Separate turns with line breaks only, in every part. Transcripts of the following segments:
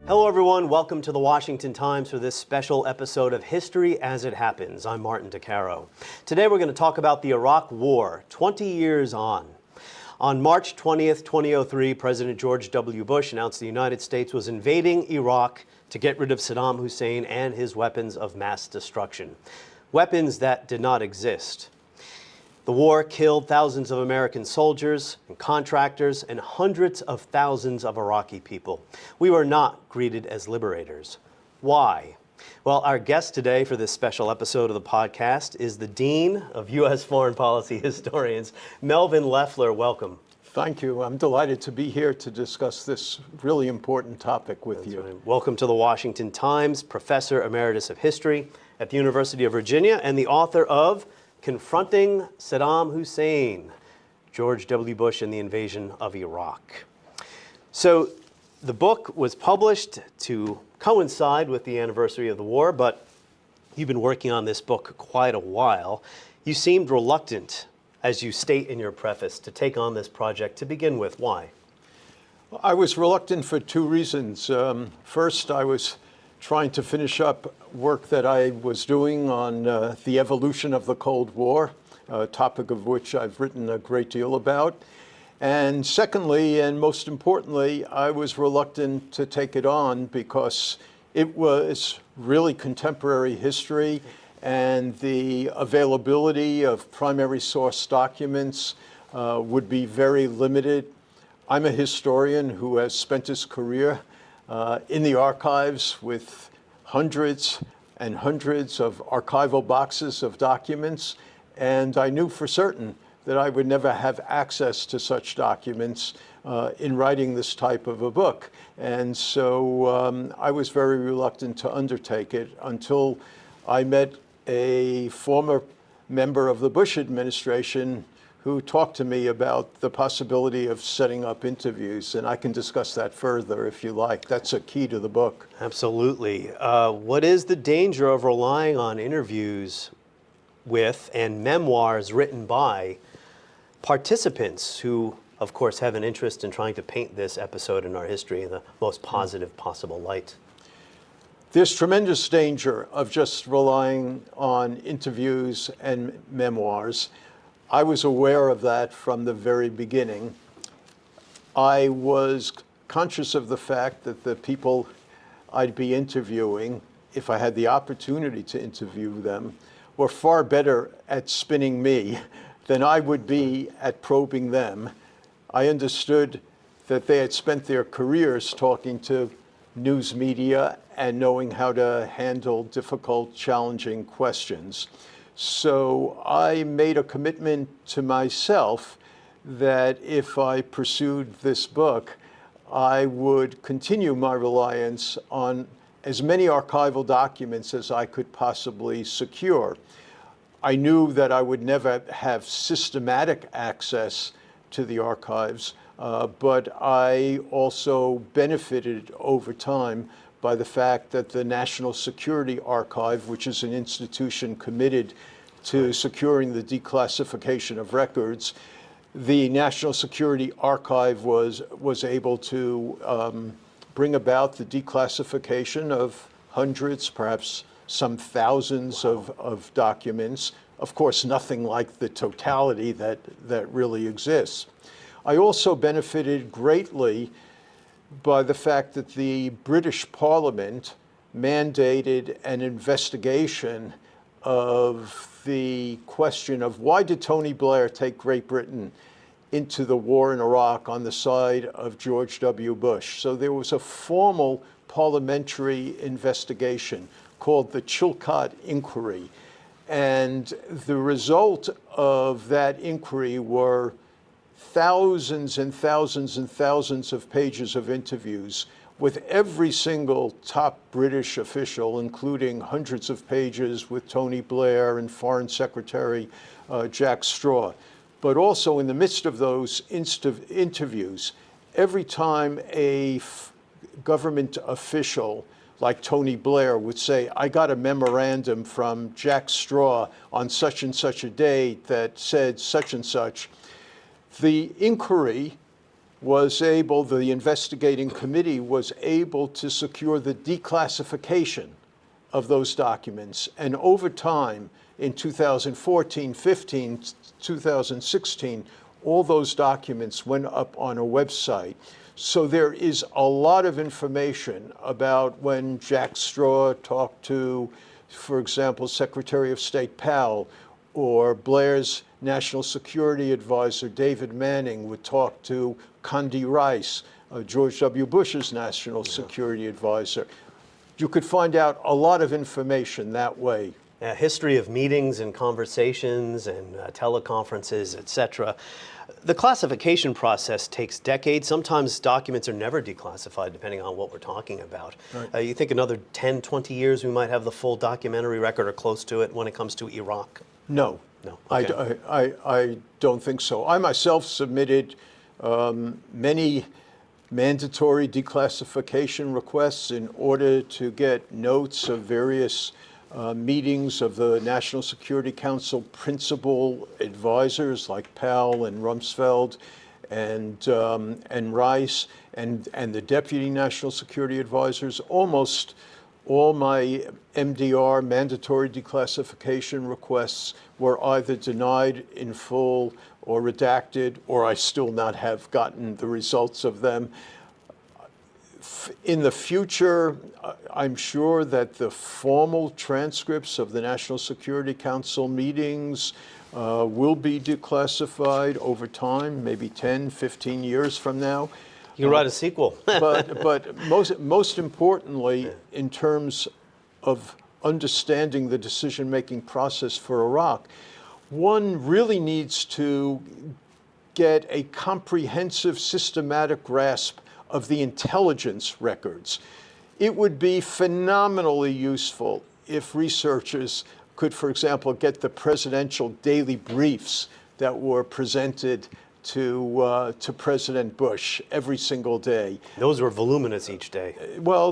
Hello everyone, welcome to the Washington Times for this special episode of History as It Happens. I'm Martin Di Caro. Today we're going to talk about the Iraq War, 20 years on. On March 20th, 2003, President George W. Bush announced the United States was invading Iraq to get rid of Saddam Hussein and his weapons of mass destruction. Weapons that did not exist. The war killed thousands of American soldiers and contractors and hundreds of thousands of Iraqi people. We were not greeted as liberators. Why? Well, our guest today for this special episode of the podcast is the Dean of U.S. Foreign Policy Historians, Melvin Leffler. Welcome.
Thank you. I'm delighted to be here to discuss this really important topic with you.
Right. Welcome to the Washington Times, Professor Emeritus of History at the University of Virginia and the author of Confronting Saddam Hussein, George W. Bush and the Invasion of Iraq. So the book was published to coincide with the anniversary of the war, but you've been working on this book quite a while. You seemed reluctant, as you state in your preface, to take on this project to begin with. Why?
I was reluctant for two reasons. First, I was trying to finish up work that I was doing on the evolution of the Cold War, a topic of which I've written a great deal about. And secondly, and most importantly, I was reluctant to take it on because it was really contemporary history, and the availability of primary source documents would be very limited. I'm a historian who has spent his career in the archives with hundreds and hundreds of archival boxes of documents, and I knew for certain that I would never have access to such documents in writing this type of a book. And so I was very reluctant to undertake it until I met a former member of the Bush administration who talked to me about the possibility of setting up interviews, and I can discuss that further if you like. That's a key to the book.
Absolutely. What is the danger of relying on interviews with and memoirs written by participants who, of course, have an interest in trying to paint this episode in our history in the most positive possible light?
There's tremendous danger of just relying on interviews and memoirs. I was aware of that from the very beginning. I was conscious of the fact that the people I'd be interviewing, if I had the opportunity to interview them, were far better at spinning me than I would be at probing them. I understood that they had spent their careers talking to news media and knowing how to handle difficult, challenging questions. So I made a commitment to myself that if I pursued this book, I would continue my reliance on as many archival documents as I could possibly secure. I knew that I would never have systematic access to the archives, but I also benefited over time by the fact that the National Security Archive, which is an institution committed to securing the declassification of records, the National Security Archive was able to bring about the declassification of hundreds, perhaps some thousands of documents. Of course, nothing like the totality that really exists. I also benefited greatly by the fact that the British Parliament mandated an investigation of the question of why did Tony Blair take Great Britain into the war in Iraq on the side of George W. Bush. So there was a formal parliamentary investigation called the Chilcot Inquiry. And the result of that inquiry were thousands and thousands and thousands of pages of interviews with every single top British official, including hundreds of pages with Tony Blair and Foreign Secretary Jack Straw. But also in the midst of those interviews, every time a government official like Tony Blair would say, I got a memorandum from Jack Straw on such and such a date that said such and such, the inquiry the investigating committee was able to secure the declassification of those documents. And over time, in 2014, 15, 2016, all those documents went up on a website. So there is a lot of information about when Jack Straw talked to, for example, Secretary of State Powell, or Blair's National Security Advisor, David Manning, would talk to Condi Rice, George W. Bush's National Security Advisor. You could find out a lot of information that way.
A history of meetings and conversations and teleconferences, et cetera. The classification process takes decades. Sometimes documents are never declassified, depending on what we're talking about. Right. You think another 10, 20 years we might have the full documentary record or close to it when it comes to Iraq?
No.
No. Okay.
I don't think so. I myself submitted many mandatory declassification requests in order to get notes of various meetings of the National Security Council principal advisors like Powell and Rumsfeld and Rice and the deputy National Security advisors. Almost all my MDR, mandatory declassification requests, were either denied in full or redacted, or I still not have gotten the results of them. In the future, I'm sure that the formal transcripts of the National Security Council meetings will be declassified over time, maybe 10, 15 years from now.
You can write a sequel.
but most importantly, in terms of understanding the decision-making process for Iraq, one really needs to get a comprehensive, systematic grasp of the intelligence records. It would be phenomenally useful if researchers could, for example, get the presidential daily briefs that were presented to President Bush every single day.
Those were voluminous each day.
Well,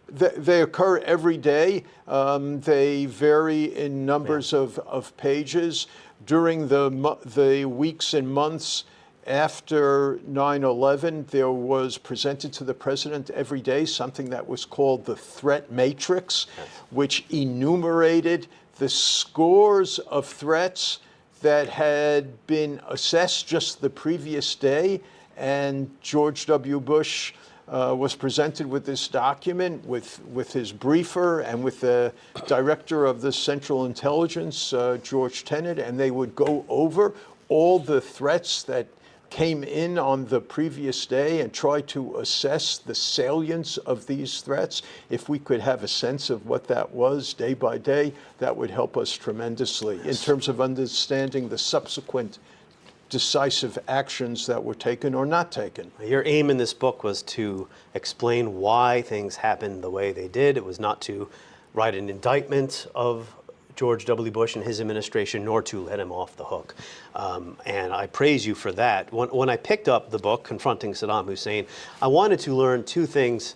they occur every day. They vary in numbers of pages. During the weeks and months after 9/11, there was presented to the president every day something that was called the threat matrix, which enumerated the scores of threats that had been assessed just the previous day. And George W. Bush was presented with this document with his briefer and with the director of the Central Intelligence, George Tenet, and they would go over all the threats that came in on the previous day and try to assess the salience of these threats. If we could have a sense of what that was day by day, that would help us tremendously in terms of understanding the subsequent decisive actions that were taken or not taken.
Your aim in this book was to explain why things happened the way they did. It was not to write an indictment of George W. Bush and his administration, nor to let him off the hook. And I praise you for that. When I picked up the book, Confronting Saddam Hussein, I wanted to learn two things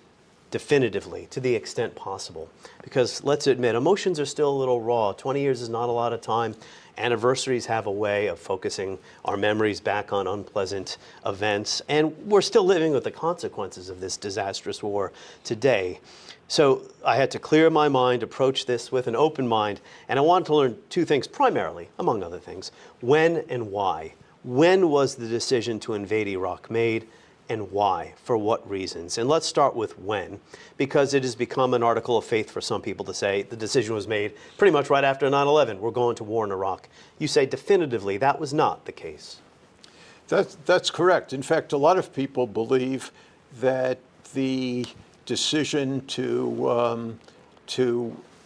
definitively, to the extent possible. Because let's admit, emotions are still a little raw. 20 years is not a lot of time. Anniversaries have a way of focusing our memories back on unpleasant events. And we're still living with the consequences of this disastrous war today. So I had to clear my mind, approach this with an open mind, and I wanted to learn two things primarily, among other things. When and why. When was the decision to invade Iraq made, and why? For what reasons? And let's start with when, because it has become an article of faith for some people to say the decision was made pretty much right after 9/11. We're going to war in Iraq. You say definitively that was not the case.
That's correct. In fact, a lot of people believe that the decision to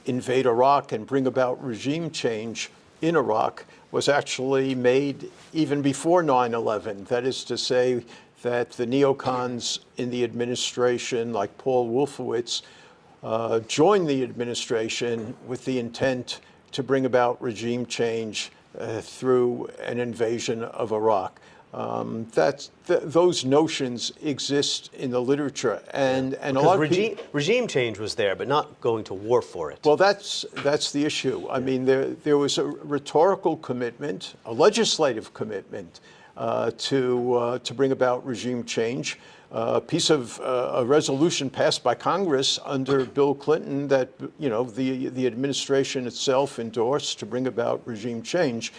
invade Iraq and bring about regime change in Iraq was actually made even before 9/11. That is to say that the neocons in the administration, like Paul Wolfowitz, joined the administration with the intent to bring about regime change through an invasion of Iraq. Those notions exist in the literature, and a lot of
regime change was there, but not going to war for it.
Well, that's the issue. I mean, there was a rhetorical commitment, a legislative commitment to bring about regime change. A resolution passed by Congress under Bill Clinton that the administration itself endorsed to bring about regime change.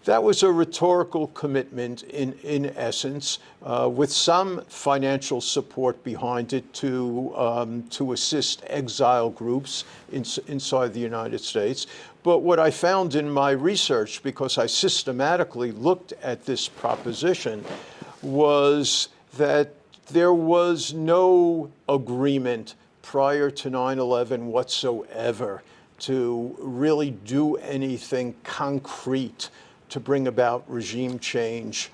That was a rhetorical commitment in essence, with some financial support behind it to assist exile groups inside the United States. But what I found in my research, because I systematically looked at this proposition, was that there was no agreement prior to 9/11 whatsoever to really do anything concrete to bring about regime change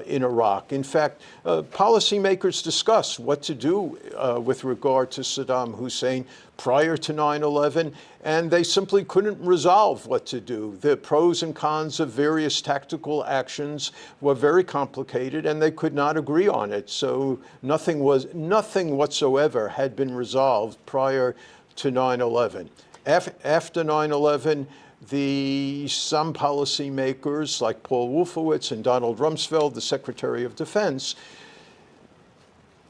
in Iraq. In fact, policymakers discussed what to do with regard to Saddam Hussein prior to 9/11, and they simply couldn't resolve what to do. The pros and cons of various tactical actions were very complicated, and they could not agree on it. So nothing whatsoever had been resolved prior to 9/11. After 9/11, some policymakers like Paul Wolfowitz and Donald Rumsfeld, the Secretary of Defense,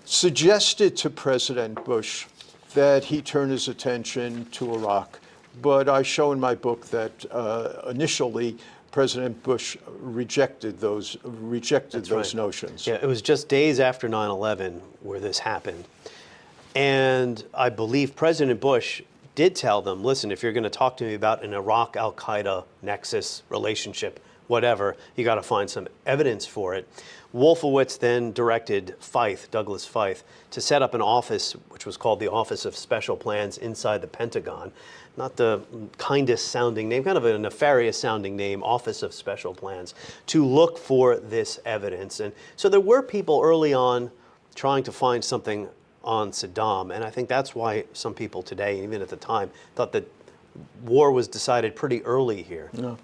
suggested to President Bush that he turn his attention to Iraq. But I show in my book that initially President Bush rejected those notions.
Yeah, it was just days after 9/11 where this happened. And I believe President Bush did tell them, listen, if you're going to talk to me about an Iraq Al-Qaeda nexus relationship, whatever, you got to find some evidence for it. Wolfowitz then directed Douglas Feith, to set up an office, which was called the Office of Special Plans inside the Pentagon. Not the kindest sounding name, kind of a nefarious sounding name, Office of Special Plans, to look for this evidence. And so there were people early on trying to find something on Saddam, and I think that's why some people today, even at the time, thought that war was decided pretty early here.
No.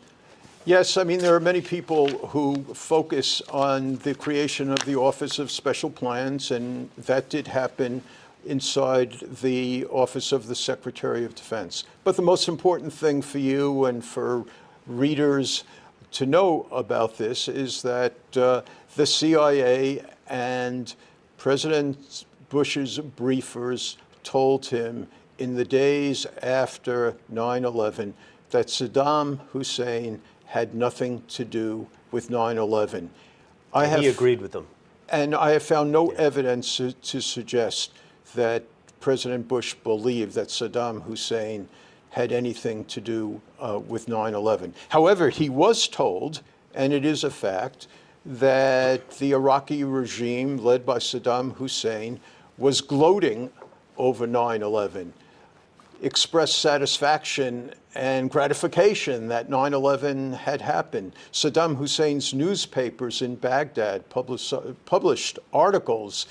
Yes, I mean, there are many people who focus on the creation of the Office of Special Plans, and that did happen inside the Office of the Secretary of Defense. But the most important thing for you and for readers to know about this is that the CIA and President Bush's briefers told him in the days after 9/11 that Saddam Hussein had nothing to do with 9/11.
He agreed with them.
And I have found no evidence to suggest that President Bush believed that Saddam Hussein had anything to do with 9/11. However, he was told, and it is a fact, that the Iraqi regime led by Saddam Hussein was gloating over 9/11, expressed satisfaction and gratification that 9/11 had happened. Saddam Hussein's newspapers in Baghdad published articles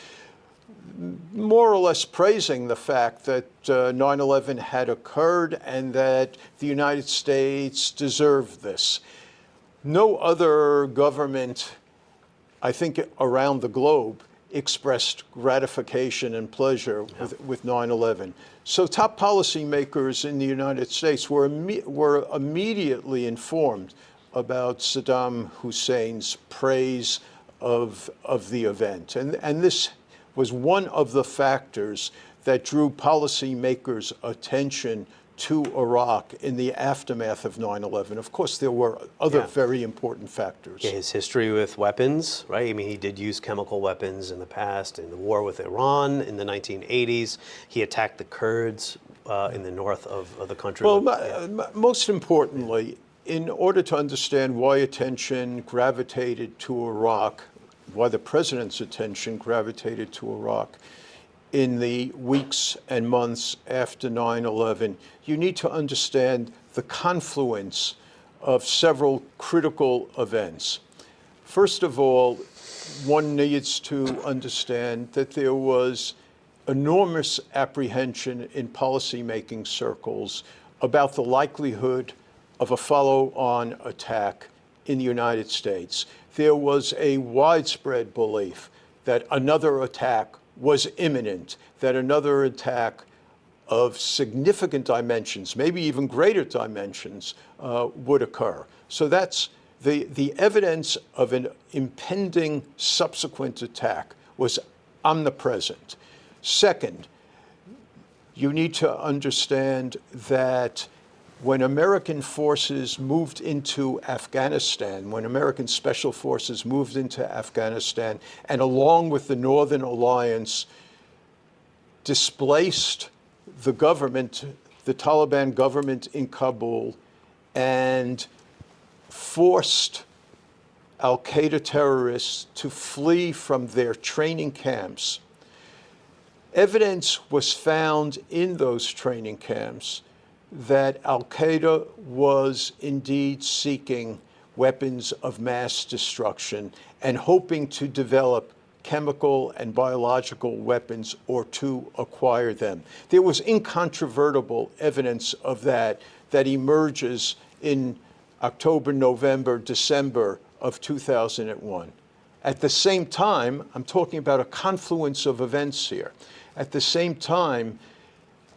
more or less praising the fact that 9/11 had occurred and that the United States deserved this. No other government, I think, around the globe expressed gratification and pleasure with 9/11. So top policymakers in the United States were immediately informed about Saddam Hussein's praise of the event. And this was one of the factors that drew policymakers' attention to Iraq in the aftermath of 9/11. Of course, there were other very important factors.
Yeah, his history with weapons, right? I mean, he did use chemical weapons in the past, in the war with Iran in the 1980s. He attacked the Kurds in the north of the country.
Well, most importantly, in order to understand why attention gravitated to Iraq, why the president's attention gravitated to Iraq in the weeks and months after 9/11, you need to understand the confluence of several critical events. First of all, one needs to understand that there was enormous apprehension in policymaking circles about the likelihood of a follow-on attack in the United States. There was a widespread belief that another attack was imminent, that another attack of significant dimensions, maybe even greater dimensions, would occur. So that's The evidence of an impending subsequent attack was omnipresent. Second, you need to understand that when American forces moved into Afghanistan, when American special forces moved into Afghanistan, and along with the Northern Alliance, displaced the government, the Taliban government in Kabul, and forced al-Qaeda terrorists to flee from their training camps. Evidence was found in those training camps that al-Qaeda was indeed seeking weapons of mass destruction and hoping to develop chemical and biological weapons or to acquire them. There was incontrovertible evidence of that emerges in October, November, December of 2001. At the same time, I'm talking about a confluence of events here. At the same time,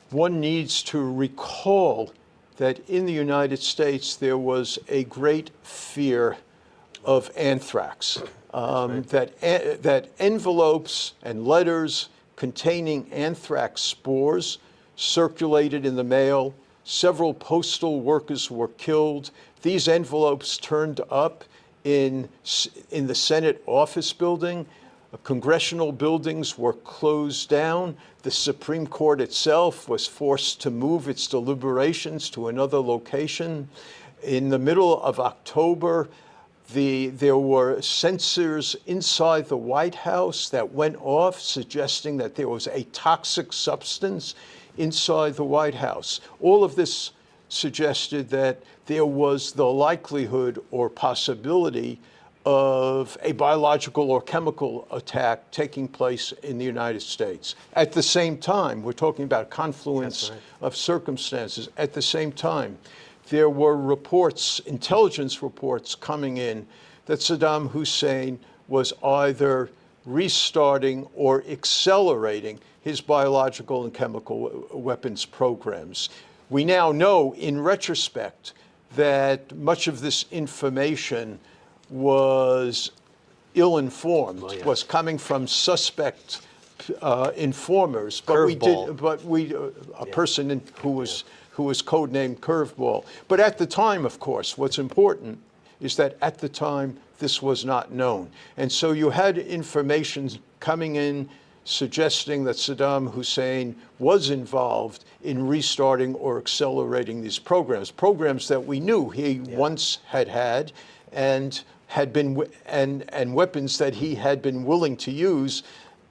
one needs to recall that in the United States there was a great fear of anthrax, that envelopes and letters containing anthrax spores circulated in the mail. Several postal workers were killed. These envelopes turned up in the Senate office building. Congressional buildings were closed down. The Supreme Court itself was forced to move its deliberations to another location. In the middle of October, there were sensors inside the White House that went off, suggesting that there was a toxic substance inside the White House. All of this suggested that there was the likelihood or possibility of a biological or chemical attack taking place in the United States. At the same time, we're talking about confluence of circumstances. At the same time, there were reports, intelligence reports coming in that Saddam Hussein was either restarting or accelerating his biological and chemical weapons programs. We now know, in retrospect, that much of this information was ill-informed, was coming from suspect informers. But a person who was codenamed Curveball. But at the time, of course, what's important is that at the time this was not known, and so you had information coming in suggesting that Saddam Hussein was involved in restarting or accelerating these programs that we knew he once had and had been and weapons that he had been willing to use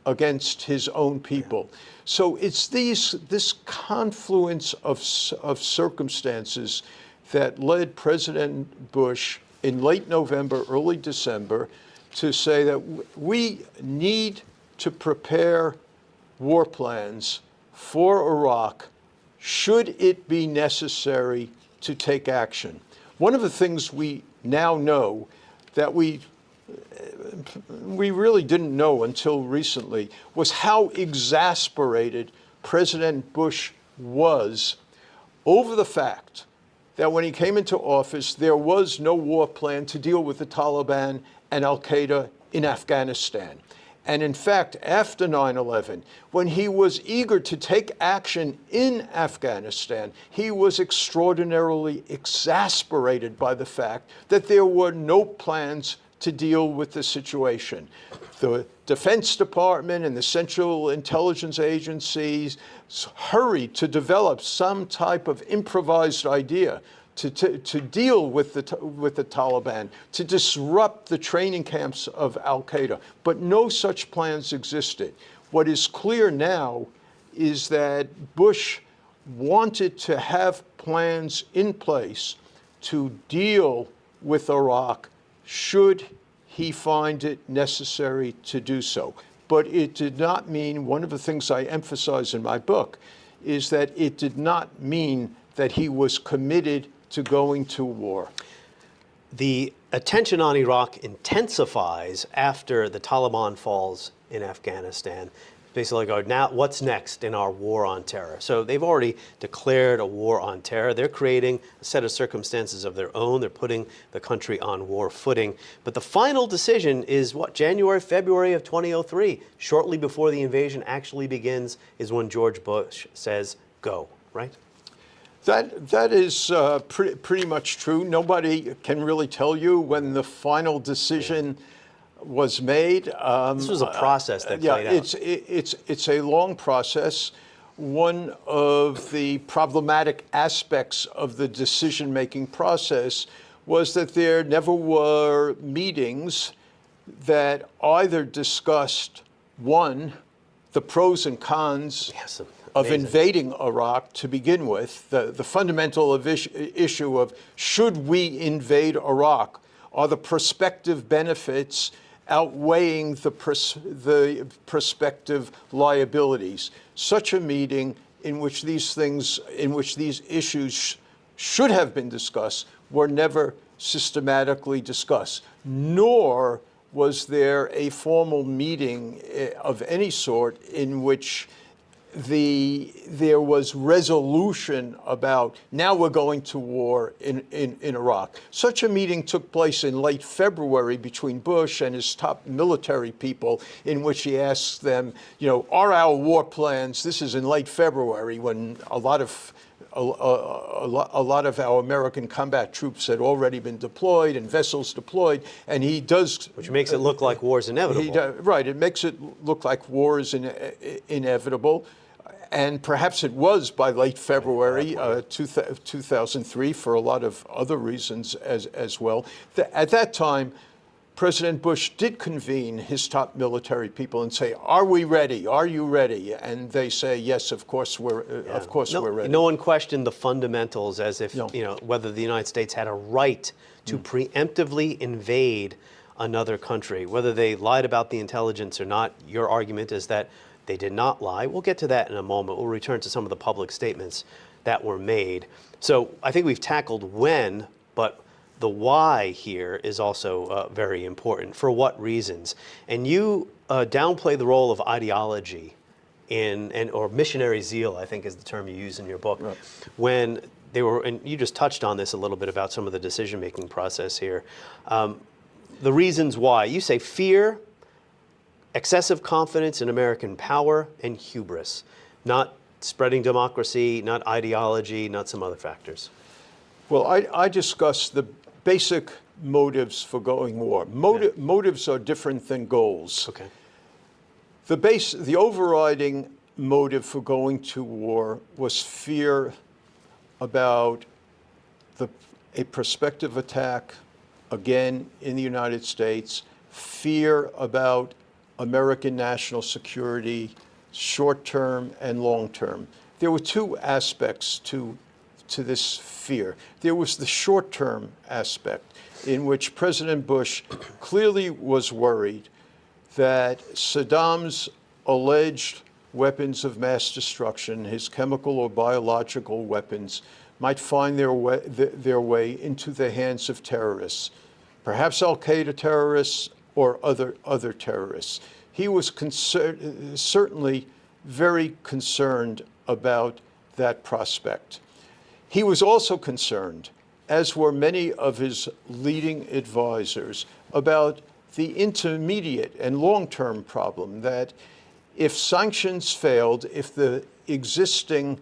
against his own people. So it's this confluence of circumstances that led President Bush in late November, early December, to say that we need to prepare war plans for Iraq should it be necessary to take action. One of the things we now know that we really didn't know until recently was how exasperated President Bush was over the fact that when he came into office, there was no war plan to deal with the Taliban and al-Qaeda in Afghanistan. And in fact, after 9/11, when he was eager to take action in Afghanistan, he was extraordinarily exasperated by the fact that there were no plans to deal with the situation. The Defense Department and the Central Intelligence Agencies hurried to develop some type of improvised idea to deal with the Taliban, to disrupt the training camps of al-Qaeda. But no such plans existed. What is clear now is that Bush wanted to have plans in place to deal with Iraq should he find it necessary to do so. But it did not mean, one of the things I emphasize in my book, is that it did not mean that he was committed to going to war.
The attention on Iraq intensifies after the Taliban falls in Afghanistan. basically go, now what's next in our war on terror? So they've already declared a war on terror. They're creating a set of circumstances of their own. They're putting the country on war footing. But the final decision is what, January, February of 2003, shortly before the invasion actually begins, is when George Bush says, go, right?
That is pretty much true. Nobody can really tell you when the final decision was made.
This was a process that played out.
It's a long process. One of the problematic aspects of the decision-making process was that there never were meetings that either discussed, one, the pros and cons of invading Iraq to begin with, the fundamental issue of should we invade Iraq? Are the prospective benefits outweighing the prospective liabilities? Such a meeting in which these issues should have been discussed were never systematically discussed, nor was there a formal meeting of any sort in which there was resolution about now we're going to war in Iraq. Such a meeting took place in late February between Bush and his top military people, in which he asked them, you know, are our war plans, this is in late February when a lot of our American combat troops had already been deployed and vessels deployed, and he does...
Which makes it look like war is inevitable.
Right, it makes it look like war is inevitable. And perhaps it was by late February 2003 for a lot of other reasons as well. At that time, President Bush did convene his top military people and say, are we ready? Are you ready? And they say, yes, of course we're ready.
No one questioned the fundamentals as if, you know, whether the United States had a right to preemptively invade another country. Whether they lied about the intelligence or not, your argument is that they did not lie. We'll get to that in a moment. We'll return to some of the public statements that were made. So I think we've tackled when, but the why here is also very important. For what reasons? And you downplay the role of ideology or missionary zeal, I think is the term you use in your book, right. When they were, and you just touched on this a little bit about some of the decision-making process here. The reasons why. You say fear, excessive confidence in American power, and hubris. Not spreading democracy, not ideology, not some other factors.
Well, I discuss the basic motives for going war. Motives are different than goals.
Okay.
The overriding motive for going to war was fear about a prospective attack, again, in the United States, fear about American national security, short-term and long-term. There were two aspects to this fear. There was the short-term aspect, in which President Bush clearly was worried that Saddam's alleged weapons of mass destruction, his chemical or biological weapons, might find their way into the hands of terrorists, perhaps al-Qaeda terrorists or other terrorists. He was certainly very concerned about that prospect. He was also concerned, as were many of his leading advisors, about the intermediate and long-term problem that if sanctions failed, if the existing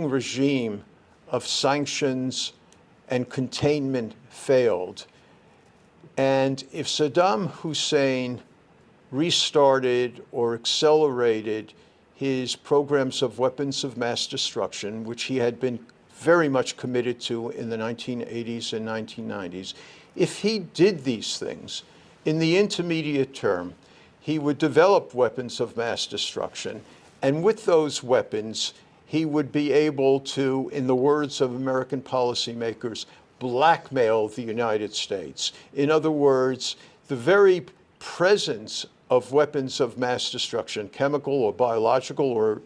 regime of sanctions and containment failed, and if Saddam Hussein restarted or accelerated his programs of weapons of mass destruction, which he had been very much committed to in the 1980s and 1990s, if he did these things, in the intermediate term, he would develop weapons of mass destruction, and with those weapons, he would be able to, in the words of American policymakers, blackmail the United States. In other words, the very presence of weapons of mass destruction, chemical or biological, or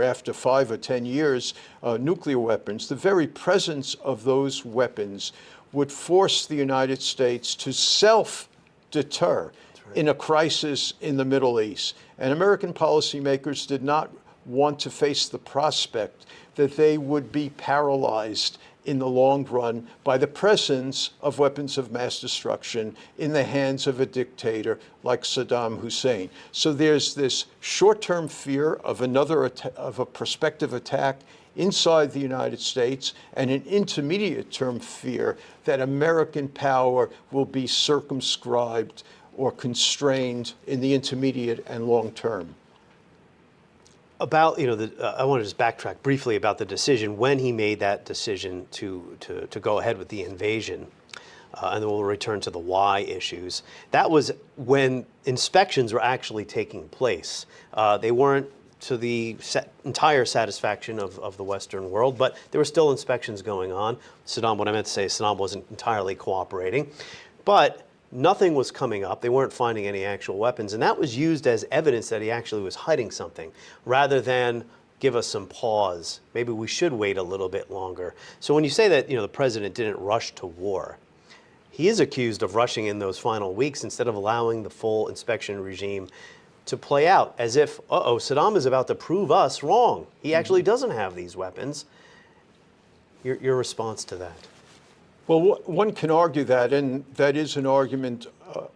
after 5 or 10 years, nuclear weapons, the very presence of those weapons would force the United States to self-deter. in a crisis in the Middle East. And American policymakers did not want to face the prospect that they would be paralyzed in the long run by the presence of weapons of mass destruction in the hands of a dictator like Saddam Hussein. So there's this short-term fear of of a prospective attack inside the United States, and an intermediate-term fear that American power will be circumscribed or constrained in the intermediate and long term.
About, I want to just backtrack briefly about the decision, when he made that decision to go ahead with the invasion, and then we'll return to the why issues. That was when inspections were actually taking place. They weren't to the entire satisfaction of the Western world, but there were still inspections going on. What I meant to say, Saddam wasn't entirely cooperating, but nothing was coming up. They weren't finding any actual weapons, and that was used as evidence that he actually was hiding something, rather than give us some pause. Maybe we should wait a little bit longer. So when you say that, the president didn't rush to war, he is accused of rushing in those final weeks instead of allowing the full inspection regime to play out, as if, Saddam is about to prove us wrong. He actually doesn't have these weapons. Your response to that?
Well, one can argue that, and that is an argument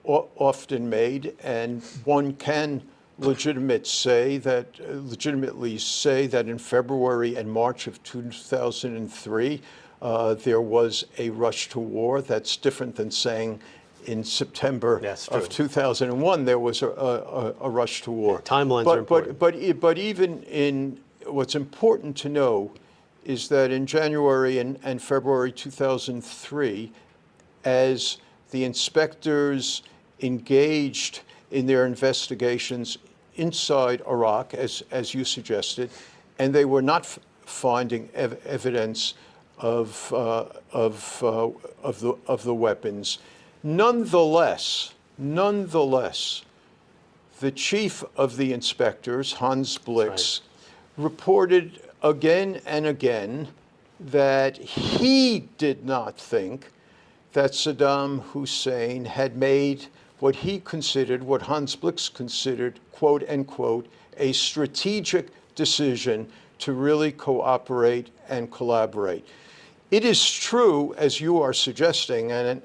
often made, and one can legitimately say that in February and March of 2003, there was a rush to war. That's different than saying in September of 2001, there was a rush to war.
Timelines are important.
But even in, what's important to know is that in January and February 2003, as the inspectors engaged in their investigations inside Iraq, as you suggested, and they were not finding evidence of the weapons. Nonetheless, the chief of the inspectors, Hans Blix, reported again and again that he did not think that Saddam Hussein had made what Hans Blix considered, quote unquote, a strategic decision to really cooperate and collaborate. It is true, as you are suggesting, and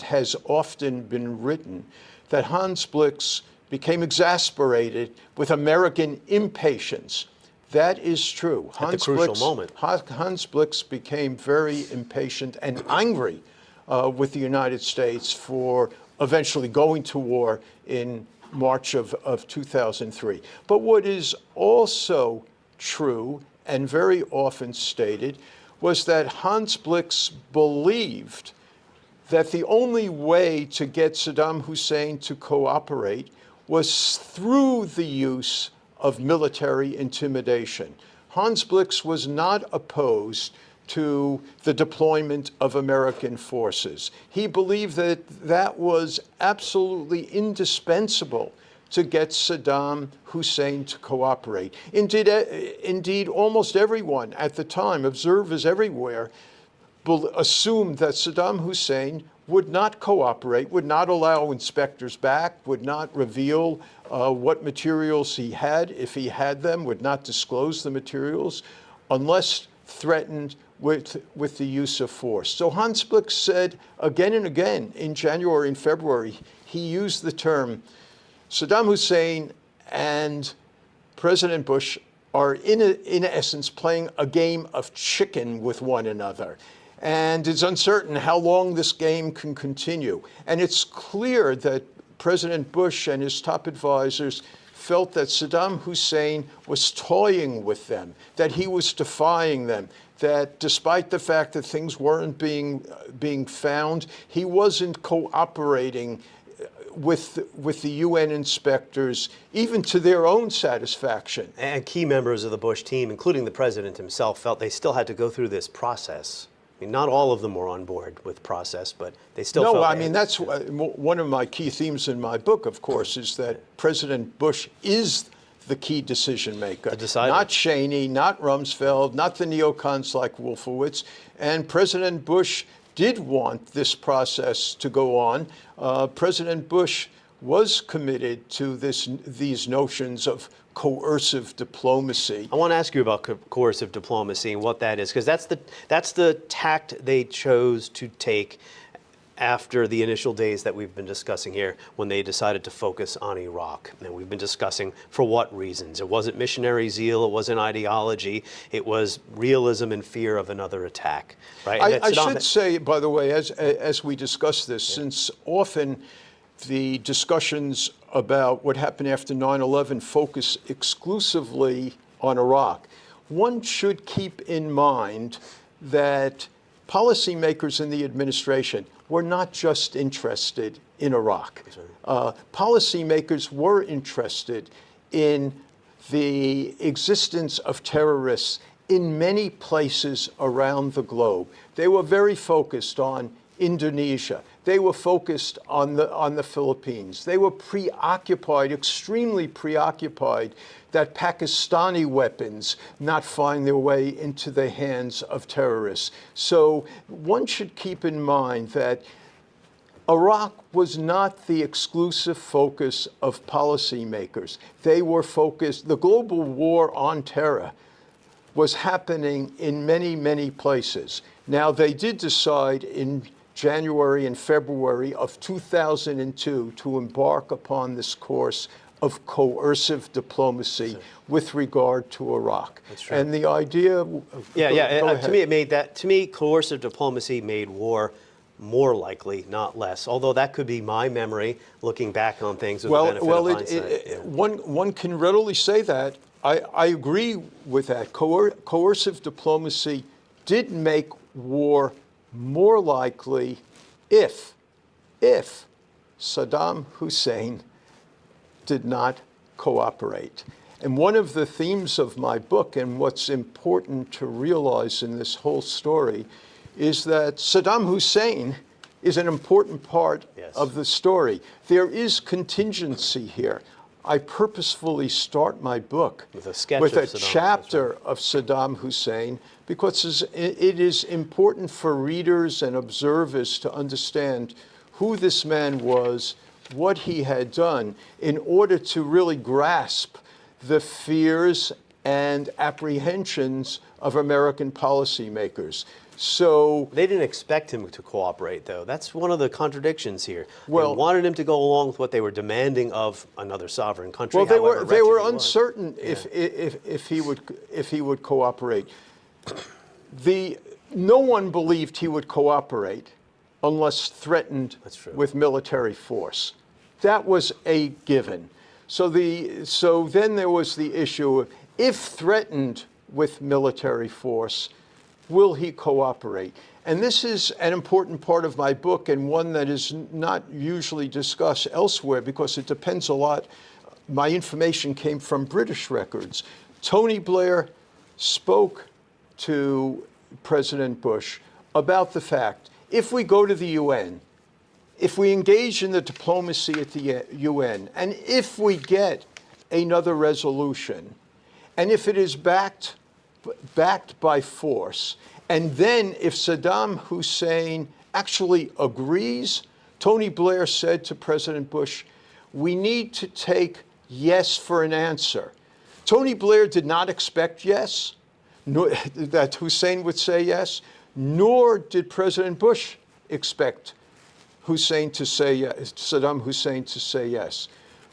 has often been written, that Hans Blix became exasperated with American impatience. That is true.
At the crucial moment.
Hans Blix became very impatient and angry with the United States for eventually going to war in March of 2003. But what is also true and very often stated was that Hans Blix believed that the only way to get Saddam Hussein to cooperate was through the use of military intimidation. Hans Blix was not opposed to the deployment of American forces. He believed that that was absolutely indispensable to get Saddam Hussein to cooperate. Indeed, almost everyone at the time, observers everywhere, assumed that Saddam Hussein would not cooperate, would not allow inspectors back, would not reveal what materials he had, if he had them, would not disclose the materials, unless threatened with the use of force. So Hans Blix said again and again in January and February, he used the term, Saddam Hussein and President Bush are in essence playing a game of chicken with one another. And it's uncertain how long this game can continue. And it's clear that President Bush and his top advisors felt that Saddam Hussein was toying with them, that he was defying them, that despite the fact that things weren't being found, he wasn't cooperating with the UN inspectors, even to their own satisfaction.
And key members of the Bush team, including the president himself, felt they still had to go through this process. I mean, not all of them were on board with process, but they still felt...
No, I mean, that's one of my key themes in my book, of course, is that President Bush is the key decision maker. Not Cheney, not Rumsfeld, not the neocons like Wolfowitz. And President Bush did want this process to go on. President Bush was committed to these notions of coercive diplomacy.
I want to ask you about coercive diplomacy and what that is, because that's the tact they chose to take after the initial days that we've been discussing here, when they decided to focus on Iraq. And we've been discussing for what reasons. It wasn't missionary zeal, it wasn't ideology, it was realism and fear of another attack. Right?
I should say, by the way, as we discuss this, since often the discussions about what happened after 9/11 focus exclusively on Iraq, one should keep in mind that policymakers in the administration were not just interested in Iraq. Policymakers were interested in the existence of terrorists in many places around the globe. They were very focused on Indonesia. They were focused on the Philippines. They were preoccupied, extremely preoccupied, that Pakistani weapons not find their way into the hands of terrorists. So one should keep in mind that Iraq was not the exclusive focus of policymakers. They were focused, the global war on terror was happening in many, many places. Now, they did decide in January and February of 2002 to embark upon this course of coercive diplomacy with regard to Iraq.
That's true.
And the idea...
To me, coercive diplomacy made war more likely, not less. Although that could be my memory, looking back on things with the benefit of hindsight.
One can readily say that. I agree with that. Coercive diplomacy did make war more likely if Saddam Hussein did not cooperate. And one of the themes of my book, and what's important to realize in this whole story, is that Saddam Hussein is an important part of the story. There is contingency here. I purposefully start my book with a chapter of Saddam Hussein because it is important for readers and observers to understand who this man was, what he had done, in order to really grasp the fears and apprehensions of American policymakers. So
they didn't expect him to cooperate, though. That's one of the contradictions here. Well, they wanted him to go along with what they were demanding of another sovereign country.
Well, they were uncertain if he would cooperate. No one believed he would cooperate unless threatened with military force. That was a given. So then there was the issue of, if threatened with military force, will he cooperate? And this is an important part of my book, and one that is not usually discussed elsewhere because it depends a lot. My information came from British records. Tony Blair spoke to President Bush about the fact, if we go to the UN, if we engage in the diplomacy at the UN, and if we get another resolution, and if it is backed by force, and then if Saddam Hussein actually agrees, Tony Blair said to President Bush, we need to take yes for an answer. Tony Blair did not expect yes, nor that Hussein would say yes, nor did President Bush expect Saddam Hussein to say yes.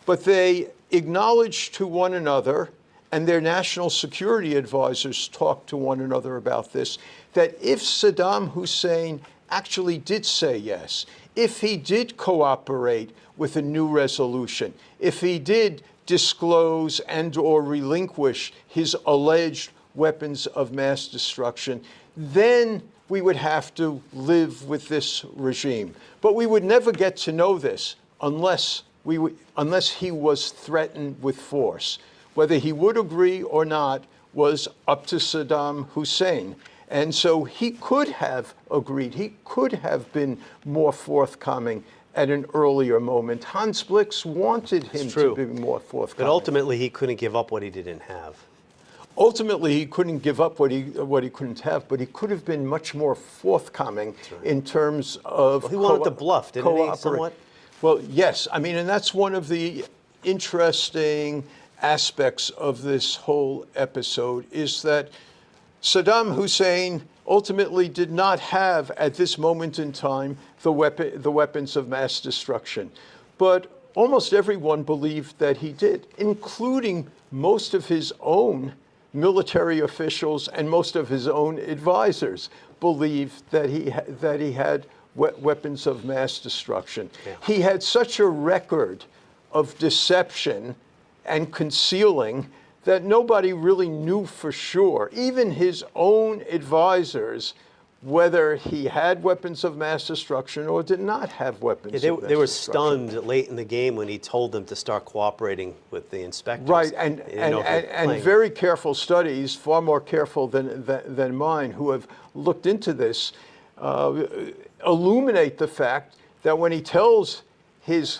But they acknowledged to one another, and their national security advisors talked to one another about this, that if Saddam Hussein actually did say yes, if he did cooperate with a new resolution, if he did disclose and or relinquish his alleged weapons of mass destruction, then we would have to live with this regime. But we would never get to know this unless he was threatened with force. Whether he would agree or not was up to Saddam Hussein. And so he could have agreed. He could have been more forthcoming at an earlier moment. Hans Blix wanted him to be more forthcoming.
But ultimately, he couldn't give up what he didn't have.
Ultimately, he couldn't give up what he couldn't have, but he could have been much more forthcoming in terms of
he wanted to bluff, didn't he, somewhat?
Well, yes. I mean, and that's one of the interesting aspects of this whole episode is that Saddam Hussein ultimately did not have, at this moment in time, the weapons of mass destruction. But almost everyone believed that he did, including most of his own military officials and most of his own advisors believed that he had weapons of mass destruction. Yeah. He had such a record of deception and concealing that nobody really knew for sure, even his own advisors, whether he had weapons of mass destruction or did not have weapons of mass destruction.
They were stunned late in the game when he told them to start cooperating with the inspectors.
Right, and very careful studies, far more careful than mine, who have looked into this, illuminate the fact that when he tells his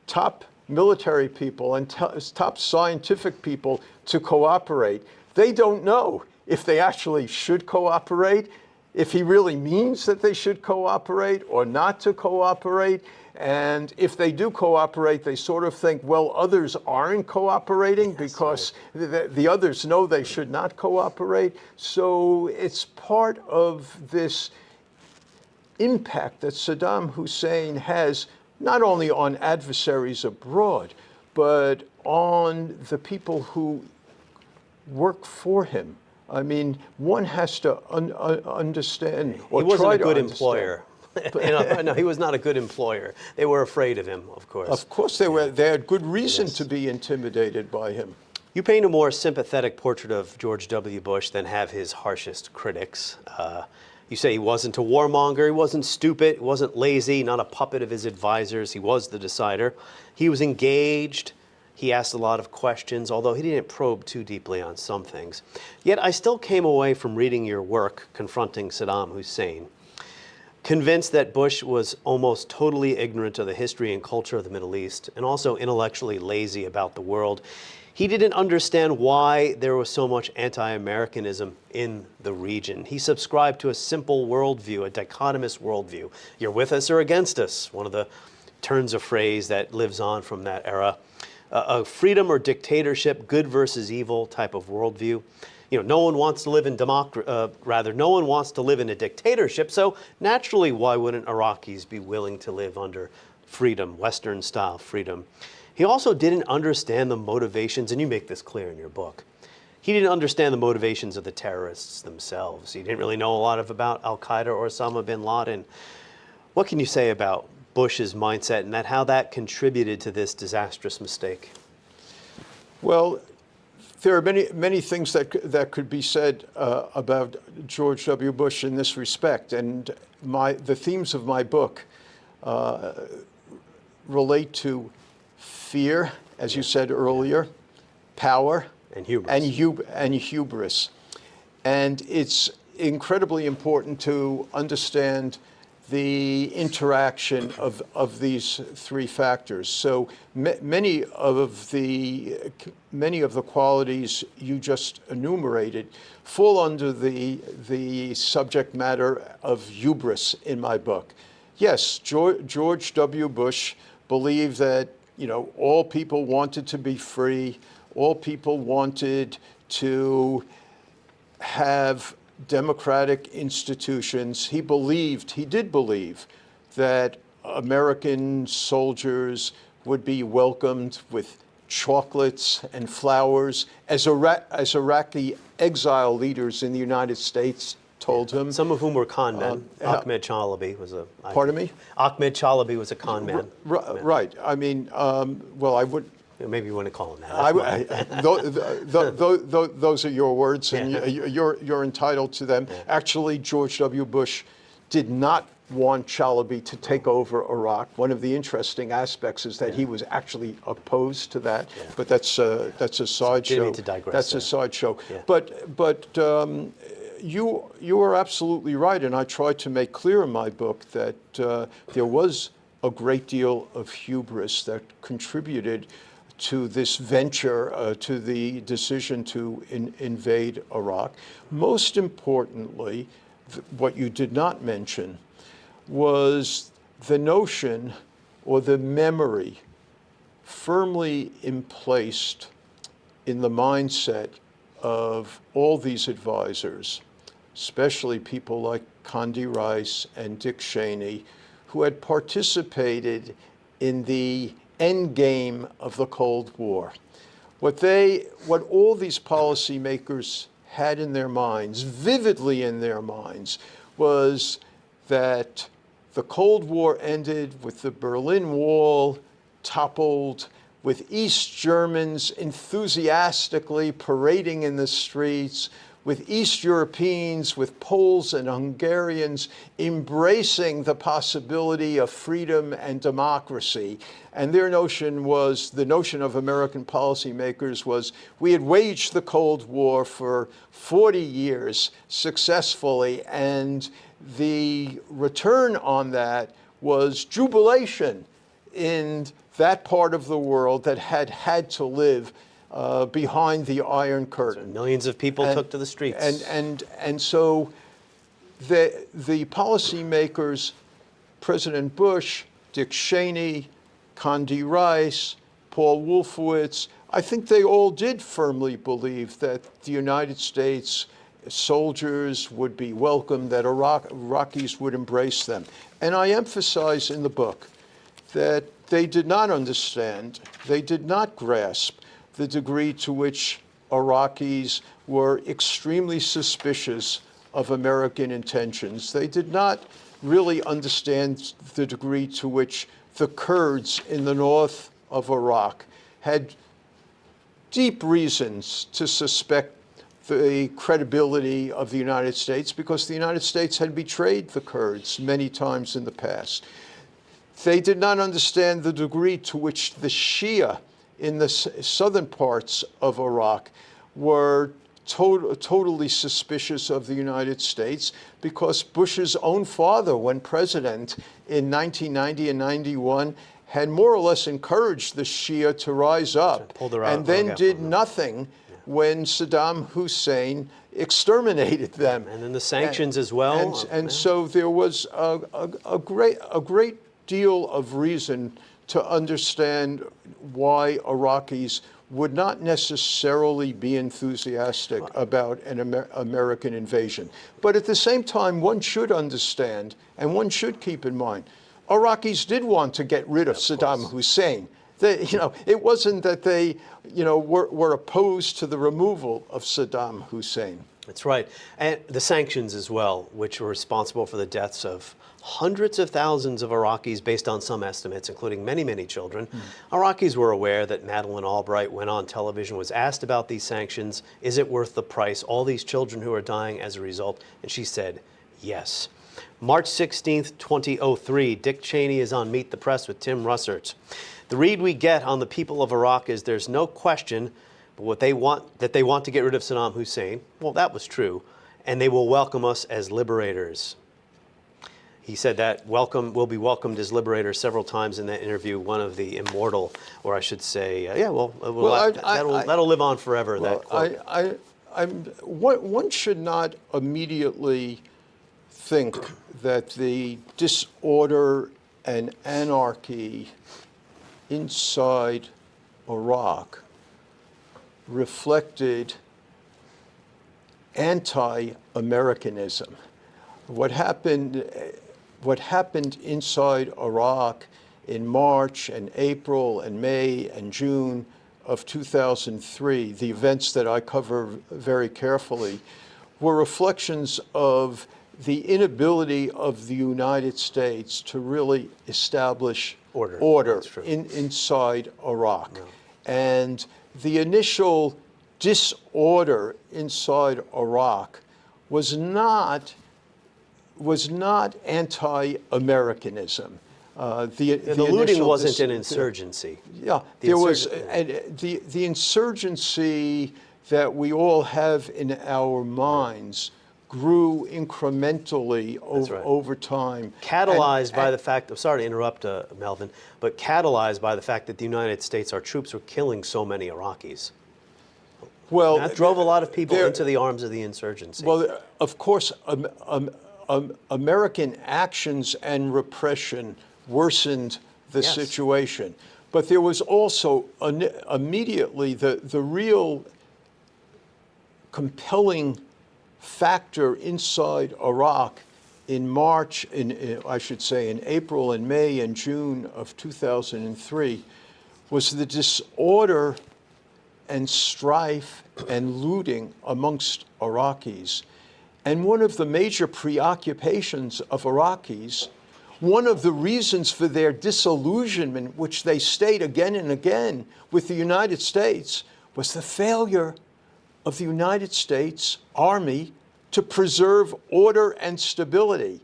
top military people and his top scientific people to cooperate, they don't know if they actually should cooperate, if he really means that they should cooperate or not to cooperate. And if they do cooperate, they sort of think, well, others aren't cooperating because the others know they should not cooperate. So it's part of this impact that Saddam Hussein has not only on adversaries abroad, but on the people who work for him. I mean, one has to understand or
he wasn't
try
a good
to
employer. No, he was not a good employer. They were afraid of him, of course.
Of course they were. They had good reason to be intimidated by him.
You paint a more sympathetic portrait of George W. Bush than have his harshest critics. You say he wasn't a warmonger, he wasn't stupid, he wasn't lazy, not a puppet of his advisors. He was the decider. He was engaged. He asked a lot of questions, although he didn't probe too deeply on some things. Yet I still came away from reading your work, Confronting Saddam Hussein, convinced that Bush was almost totally ignorant of the history and culture of the Middle East, and also intellectually lazy about the world. He didn't understand why there was so much anti-Americanism in the region. He subscribed to a simple worldview, a dichotomous worldview. You're with us or against us, one of the turns of phrase that lives on from that era. A freedom or dictatorship, good versus evil type of worldview. You know, no one wants to live in no one wants to live in a dictatorship. So naturally, why wouldn't Iraqis be willing to live under freedom, Western style freedom? He also didn't understand the motivations, and you make this clear in your book. He didn't understand the motivations of the terrorists themselves. He didn't really know a lot about Al-Qaeda or Osama bin Laden. What can you say about Bush's mindset and how that contributed to this disastrous mistake?
Well, there are many things that could be said about George W. Bush in this respect, and the themes of my book relate to fear, as you said earlier, power,
and hubris.
And hubris. And it's incredibly important to understand the interaction of these three factors. So many of the qualities you just enumerated fall under the subject matter of hubris in my book. Yes, George W. Bush believed that, you know, all people wanted to be free, all people wanted to have democratic institutions. He did believe that American soldiers would be welcomed with chocolates and flowers, as Iraqi exile leaders in the United States told him.
Some of whom were con men. Ahmed Chalabi was a...
Pardon me?
Ahmed Chalabi was a con man.
Right. I mean, well, I would...
Maybe you want to call him that.
Those are your words, and you're entitled to them.
Yeah.
Actually, George W. Bush did not want Chalabi to take over Iraq. One of the interesting aspects is that he was actually opposed to that, but that's a sideshow.
Didn't mean to digress.
That's a sideshow. Yeah. But you are absolutely right, and I tried to make clear in my book that there was a great deal of hubris that contributed to this venture, to the decision to invade Iraq. Most importantly, what you did not mention was the notion or the memory firmly emplaced in the mindset of all these advisors, especially people like Condi Rice and Dick Cheney, who had participated in the end game of the Cold War. What all these policymakers had in their minds, vividly in their minds, was that the Cold War ended with the Berlin Wall toppled, with East Germans enthusiastically parading in the streets, with East Europeans, with Poles and Hungarians embracing the possibility of freedom and democracy. And their notion was, the notion of American policymakers was, we had waged the Cold War for 40 years successfully, and the return on that was jubilation in that part of the world that had to live behind the Iron Curtain.
So millions of people took to the streets.
And so the policymakers, President Bush, Dick Cheney, Condi Rice, Paul Wolfowitz, I think they all did firmly believe that the United States soldiers would be welcome, that Iraqis would embrace them. And I emphasize in the book that they did not understand, they did not grasp the degree to which Iraqis were extremely suspicious of American intentions. They did not really understand the degree to which the Kurds in the north of Iraq had deep reasons to suspect the credibility of the United States, because the United States had betrayed the Kurds many times in the past. They did not understand the degree to which the Shia in the southern parts of Iraq were totally suspicious of the United States, because Bush's own father, when president in 1990 and 91, had more or less encouraged the Shia to rise up, and then did nothing when Saddam Hussein exterminated them.
And then the sanctions as well.
And so there was a great deal of reason to understand why Iraqis would not necessarily be enthusiastic about an American invasion. But at the same time, one should understand, and one should keep in mind, Iraqis did want to get rid of Saddam Hussein. It wasn't that they, were opposed to the removal of Saddam Hussein.
That's right. And the sanctions as well, which were responsible for the deaths of hundreds of thousands of Iraqis based on some estimates, including many, many children. Iraqis were aware that Madeleine Albright went on television, was asked about these sanctions. Is it worth the price? All these children who are dying as a result. And she said, yes. March 16th, 2003, Dick Cheney is on Meet the Press with Tim Russert. The read we get on the people of Iraq is there's no question that they want to get rid of Saddam Hussein. Well, that was true. And they will welcome us as liberators. He said that we'll be welcomed as liberators several times in that interview. One of the immortal, or I should say, that'll live on forever. That quote.
One should not immediately think that the disorder and anarchy inside Iraq reflected anti-Americanism. What happened inside Iraq in March and April and May and June of 2003, the events that I cover very carefully, were reflections of the inability of the United States to really establish order inside Iraq.
No.
And the initial disorder inside Iraq was not anti-Americanism.
The looting wasn't an insurgency.
The insurgency that we all have in our minds grew incrementally over time.
Catalyzed by the fact, sorry to interrupt, Melvin, but catalyzed by the fact that the United States, our troops were killing so many Iraqis.
Well,
that drove a lot of people into the arms of the insurgency.
Well, of course, American actions and repression worsened the
Yes.
situation. But there was also immediately the real compelling factor inside Iraq in March, I should say in April and May and June of 2003, was the disorder and strife and looting amongst Iraqis. And one of the major preoccupations of Iraqis, one of the reasons for their disillusionment, which they state again and again with the United States, was the failure of the United States Army to preserve order and stability.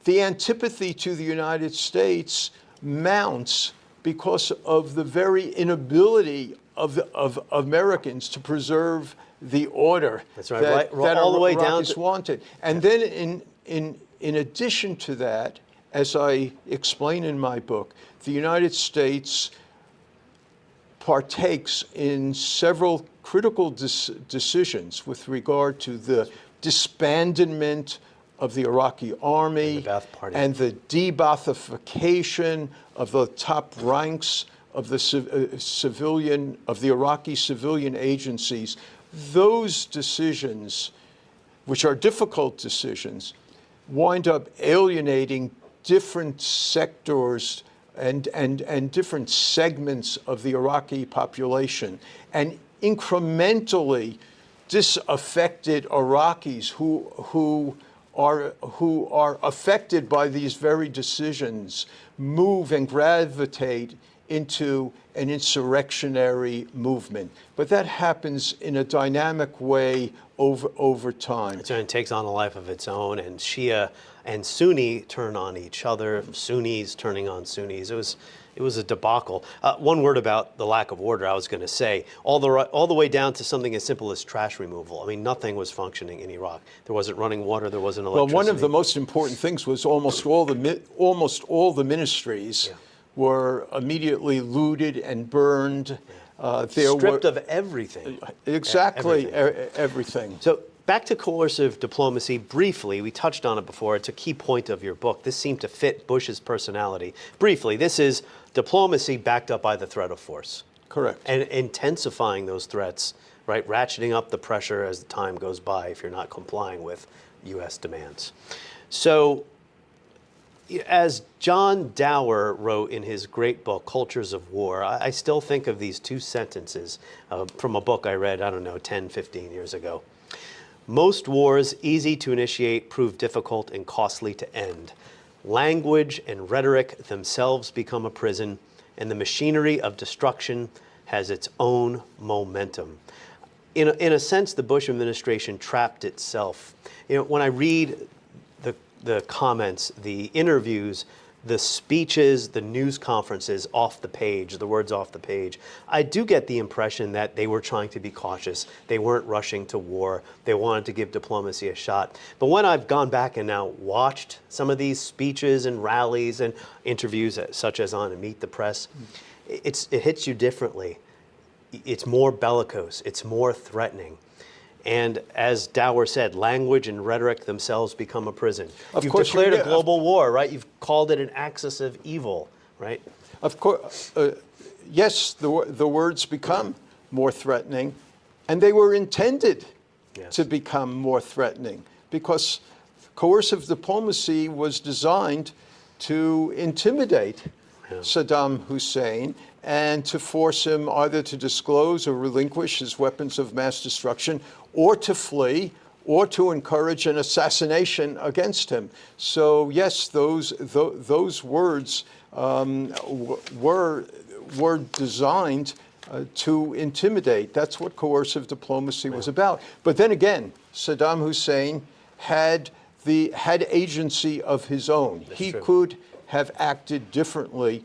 The antipathy to the United States mounts because of the very inability of Americans to preserve the order
That's right.
that
all the way down
Iraqis
to
wanted. And then in addition to that, as I explain in my book, the United States partakes in several critical decisions with regard to the disbandment of the Iraqi army and the de-Baathification of the top ranks of the Iraqi civilian agencies. Those decisions, which are difficult decisions, wind up alienating different sectors and different segments of the Iraqi population, and incrementally disaffected Iraqis who are affected by these very decisions move and gravitate into an insurrectionary movement. But that happens in a dynamic way over time.
So it takes on a life of its own, and Shia and Sunni turn on each other, Sunnis turning on Sunnis. It was a debacle. One word about the lack of order I was going to say, all the way down to something as simple as trash removal. I mean, nothing was functioning in Iraq. There wasn't running water, there wasn't electricity.
Well, one of the most important things was almost all the ministries were immediately looted and burned.
Stripped of everything.
Exactly, everything.
So back to coercive diplomacy briefly. We touched on it before. It's a key point of your book. This seemed to fit Bush's personality. Briefly, this is diplomacy backed up by the threat of force.
Correct.
And intensifying those threats, right? Ratcheting up the pressure as the time goes by if you're not complying with U.S. demands. So, as John Dower wrote in his great book, Cultures of War, I still think of these two sentences from a book I read, 10, 15 years ago. Most wars easy to initiate prove difficult and costly to end. Language and rhetoric themselves become a prison, and the machinery of destruction has its own momentum. In a sense, the Bush administration trapped itself. When I read the comments, the interviews, the speeches, the news conferences off the page, the words off the page, I do get the impression that they were trying to be cautious. They weren't rushing to war. They wanted to give diplomacy a shot. But when I've gone back and now watched some of these speeches and rallies and interviews, such as on Meet the Press, it hits you differently. It's more bellicose. It's more threatening. And as Dower said, language and rhetoric themselves become a prison. You've declared a global war, right? You've called it an axis of evil, right?
Of course, yes, the words become more threatening, and they were intended to become more threatening because coercive diplomacy was designed to intimidate Saddam Hussein and to force him either to disclose or relinquish his weapons of mass destruction or to flee or to encourage an assassination against him. So yes, those words were designed to intimidate. That's what coercive diplomacy was about. But then again, Saddam Hussein had agency of his own. He could have acted differently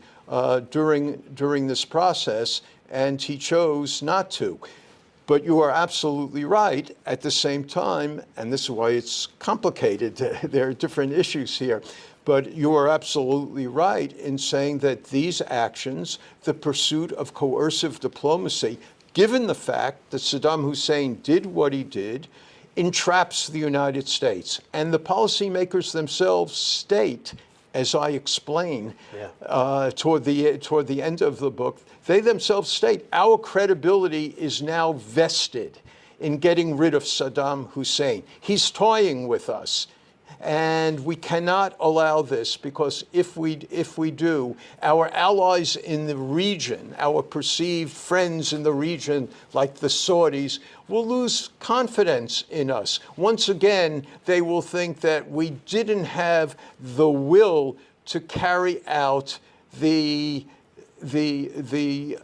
during this process, and he chose not to. But you are absolutely right at the same time, and this is why it's complicated. There are different issues here. But you are absolutely right in saying that these actions, the pursuit of coercive diplomacy, given the fact that Saddam Hussein did what he did, entraps the United States. And the policymakers themselves state as I explain
Yeah.
toward the end of the book, they themselves state our credibility is now vested in getting rid of Saddam Hussein. He's toying with us. And we cannot allow this, because if we do, our allies in the region, our perceived friends in the region, like the Saudis, will lose confidence in us. Once again, they will think that we didn't have the will to carry out the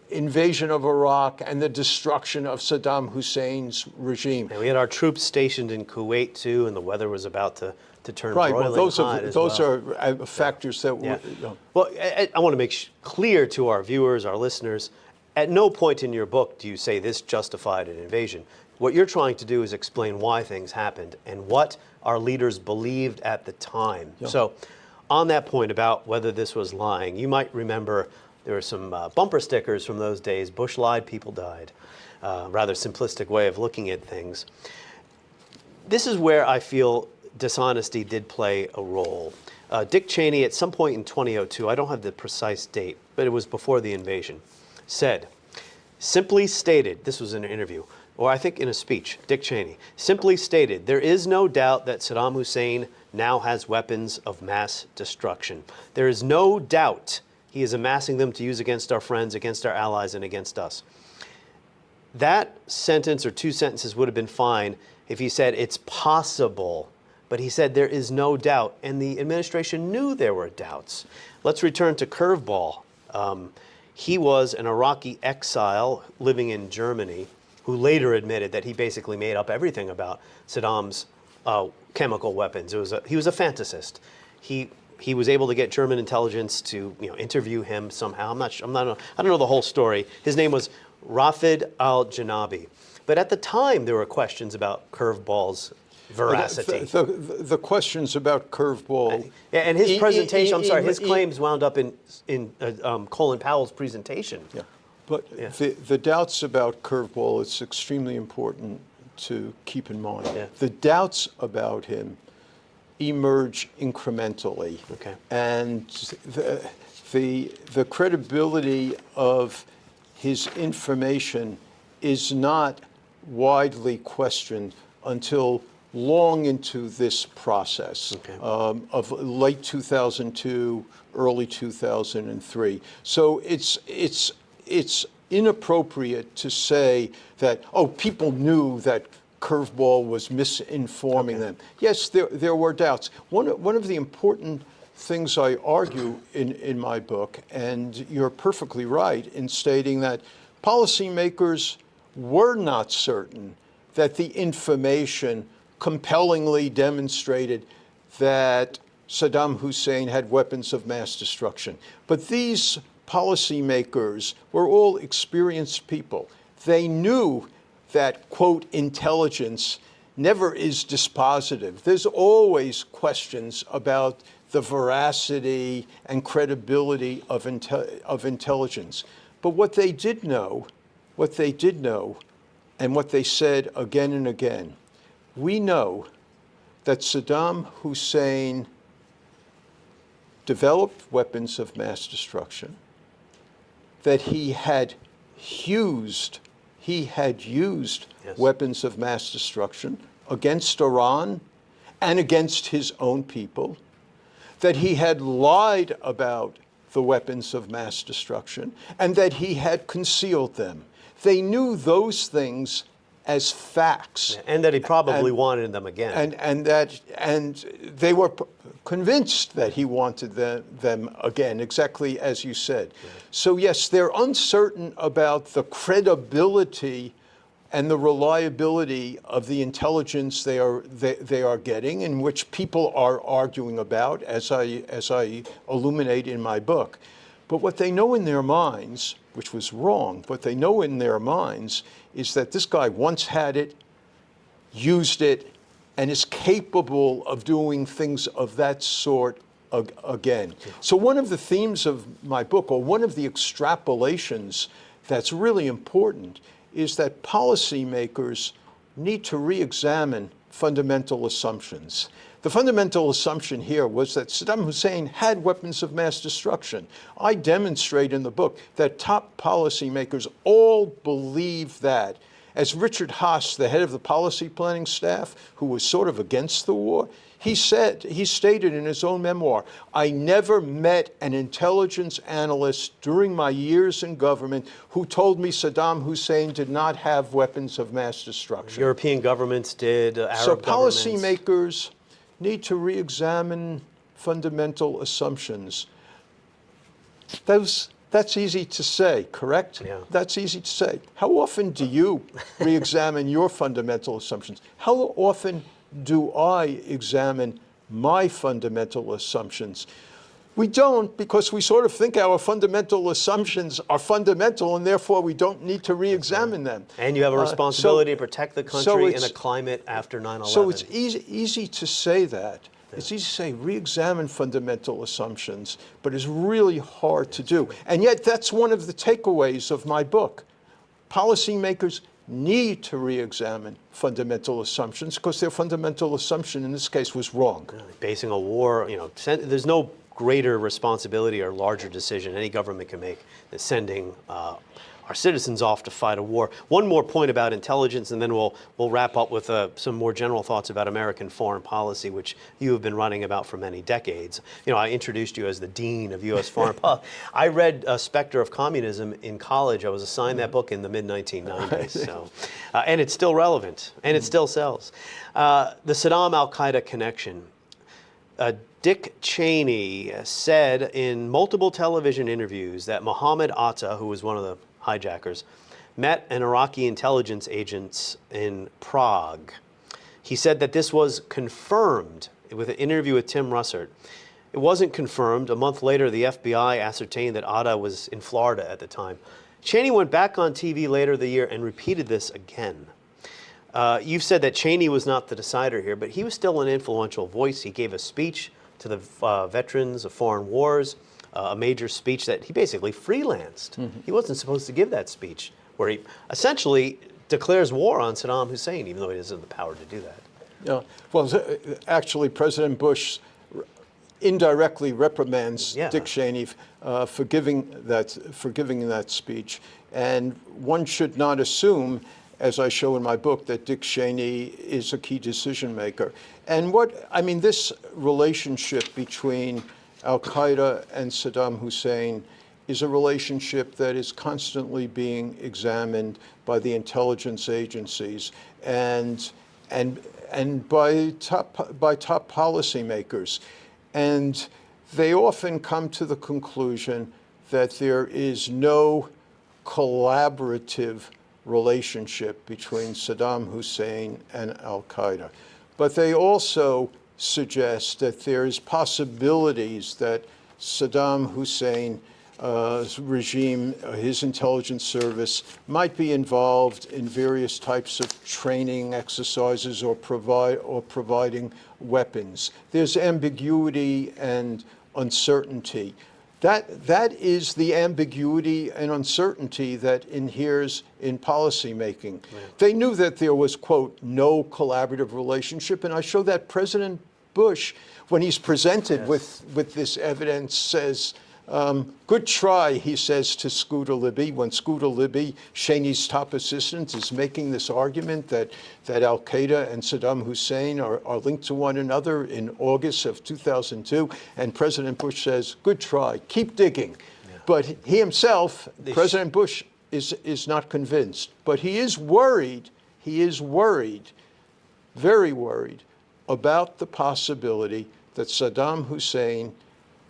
invasion of Iraq and the destruction of Saddam Hussein's regime.
And we had our troops stationed in Kuwait too, and the weather was about to turn
Right.
broiling
Well,
hot
those are factors that
Yeah.
were. You know.
Well, I want to make clear to our viewers, our listeners, at no point in your book do you say this justified an invasion. What you're trying to do is explain why things happened and what our leaders believed at the time.
Yeah.
So on that point about whether this was lying, you might remember there were some bumper stickers from those days. Bush lied, people died. Rather simplistic way of looking at things. This is where I feel dishonesty did play a role. Dick Cheney, at some point in 2002, I don't have the precise date, but it was before the invasion, said, simply stated, this was in an interview, or I think in a speech, Dick Cheney, simply stated, there is no doubt that Saddam Hussein now has weapons of mass destruction. There is no doubt he is amassing them to use against our friends, against our allies, and against us. That sentence or two sentences would have been fine if he said it's possible. But he said there is no doubt, and the administration knew there were doubts. Let's return to Curveball. He was an Iraqi exile living in Germany who later admitted that he basically made up everything about Saddam's chemical weapons. He was a fantasist. He was able to get German intelligence to interview him somehow. I don't know the whole story. His name was Rafid al-Janabi. But at the time, there were questions about Curveball's veracity.
The questions about Curveball.
Yeah, and his presentation, his claims wound up in Colin Powell's presentation.
Yeah, but the doubts about Curveball, it's extremely important to keep in mind.
Yeah.
The doubts about him emerge incrementally.
Okay.
And the credibility of his information is not widely questioned until long into this process of late 2002, early 2003. So it's inappropriate to say that, people knew that Curveball was misinforming them. Yes, there were doubts. One of the important things I argue in my book, and you're perfectly right in stating that policymakers were not certain that the information compellingly demonstrated that Saddam Hussein had weapons of mass destruction. But these policymakers were all experienced people. They knew that, quote, intelligence never is dispositive. There's always questions about the veracity and credibility of intelligence. But what they did know, and what they said again and again, we know that Saddam Hussein developed weapons of mass destruction, that he had used weapons of mass destruction against Iran and against his own people, that he had lied about the weapons of mass destruction, and that he had concealed them. They knew those things as facts.
And that he probably wanted them again.
And they were convinced that he wanted them again, exactly as you said. Yeah. So yes, they're uncertain about the credibility and the reliability of the intelligence they are getting, in which people are arguing about, as I illuminate in my book. But what they know in their minds, which was wrong, what they know in their minds is that this guy once had it, used it, and is capable of doing things of that sort again. So one of the themes of my book, or one of the extrapolations that's really important, is that policymakers need to re-examine fundamental assumptions. The fundamental assumption here was that Saddam Hussein had weapons of mass destruction. I demonstrate in the book that top policymakers all believe that. As Richard Haas, the head of the policy planning staff, who was sort of against the war, he stated in his own memoir, I never met an intelligence analyst during my years in government who told me Saddam Hussein did not have weapons of mass destruction.
European governments did, Arab
So
governments.
policymakers need to re-examine fundamental assumptions. That's easy to say, correct?
Yeah.
That's easy to say. How often do you re-examine your fundamental assumptions? How often do I examine my fundamental assumptions? We don't, because we sort of think our fundamental assumptions are fundamental, and therefore we don't need to re-examine them.
And you have a responsibility to protect the country in a climate after 9/11.
So it's easy to say that. It's easy to say re-examine fundamental assumptions, but it's really hard to do. And yet that's one of the takeaways of my book. Policymakers need to re-examine fundamental assumptions because their fundamental assumption in this case was wrong.
Basing a war, there's no greater responsibility or larger decision any government can make than sending our citizens off to fight a war. One more point about intelligence, and then we'll wrap up with some more general thoughts about American foreign policy, which you have been writing about for many decades. I introduced you as the dean of U.S. foreign policy. I read Spectre of Communism in college. I was assigned that book in the mid-1990s. So, and it's still relevant, and it still sells. The Saddam-Al-Qaeda connection. Dick Cheney said in multiple television interviews that Mohammed Atta, who was one of the hijackers, met an Iraqi intelligence agents in Prague. He said that this was confirmed with an interview with Tim Russert. It wasn't confirmed. A month later, the FBI ascertained that Atta was in Florida at the time. Cheney went back on TV later the year and repeated this again. You've said that Cheney was not the decider here, but he was still an influential voice. He gave a speech to the veterans of foreign wars, a major speech that he basically freelanced. Mm-hmm. He wasn't supposed to give that speech, where he essentially declares war on Saddam Hussein, even though he doesn't have the power to do that.
Yeah. Well, actually, President Bush indirectly reprimands Dick Cheney for giving that speech, and one should not assume, as I show in my book, that Dick Cheney is a key decision maker. And this relationship between Al-Qaeda and Saddam Hussein is a relationship that is constantly being examined by the intelligence agencies and by top policymakers. And they often come to the conclusion that there is no collaborative relationship between Saddam Hussein and Al-Qaeda. But they also suggest that there's possibilities that Saddam Hussein's regime, his intelligence service, might be involved in various types of training exercises or providing weapons. There's ambiguity and uncertainty. That is the ambiguity and uncertainty that inheres in policymaking. Yeah. They knew that there was, quote, no collaborative relationship, and I show that President Bush, when he's presented with this evidence, says, good try, he says to Scooter Libby, when Scooter Libby, Cheney's top assistant, is making this argument that Al-Qaeda and Saddam Hussein are linked to one another in August of 2002. And President Bush says, good try, keep digging. Yeah. But he himself, President Bush, is not convinced. But he is worried, very worried, about the possibility that Saddam Hussein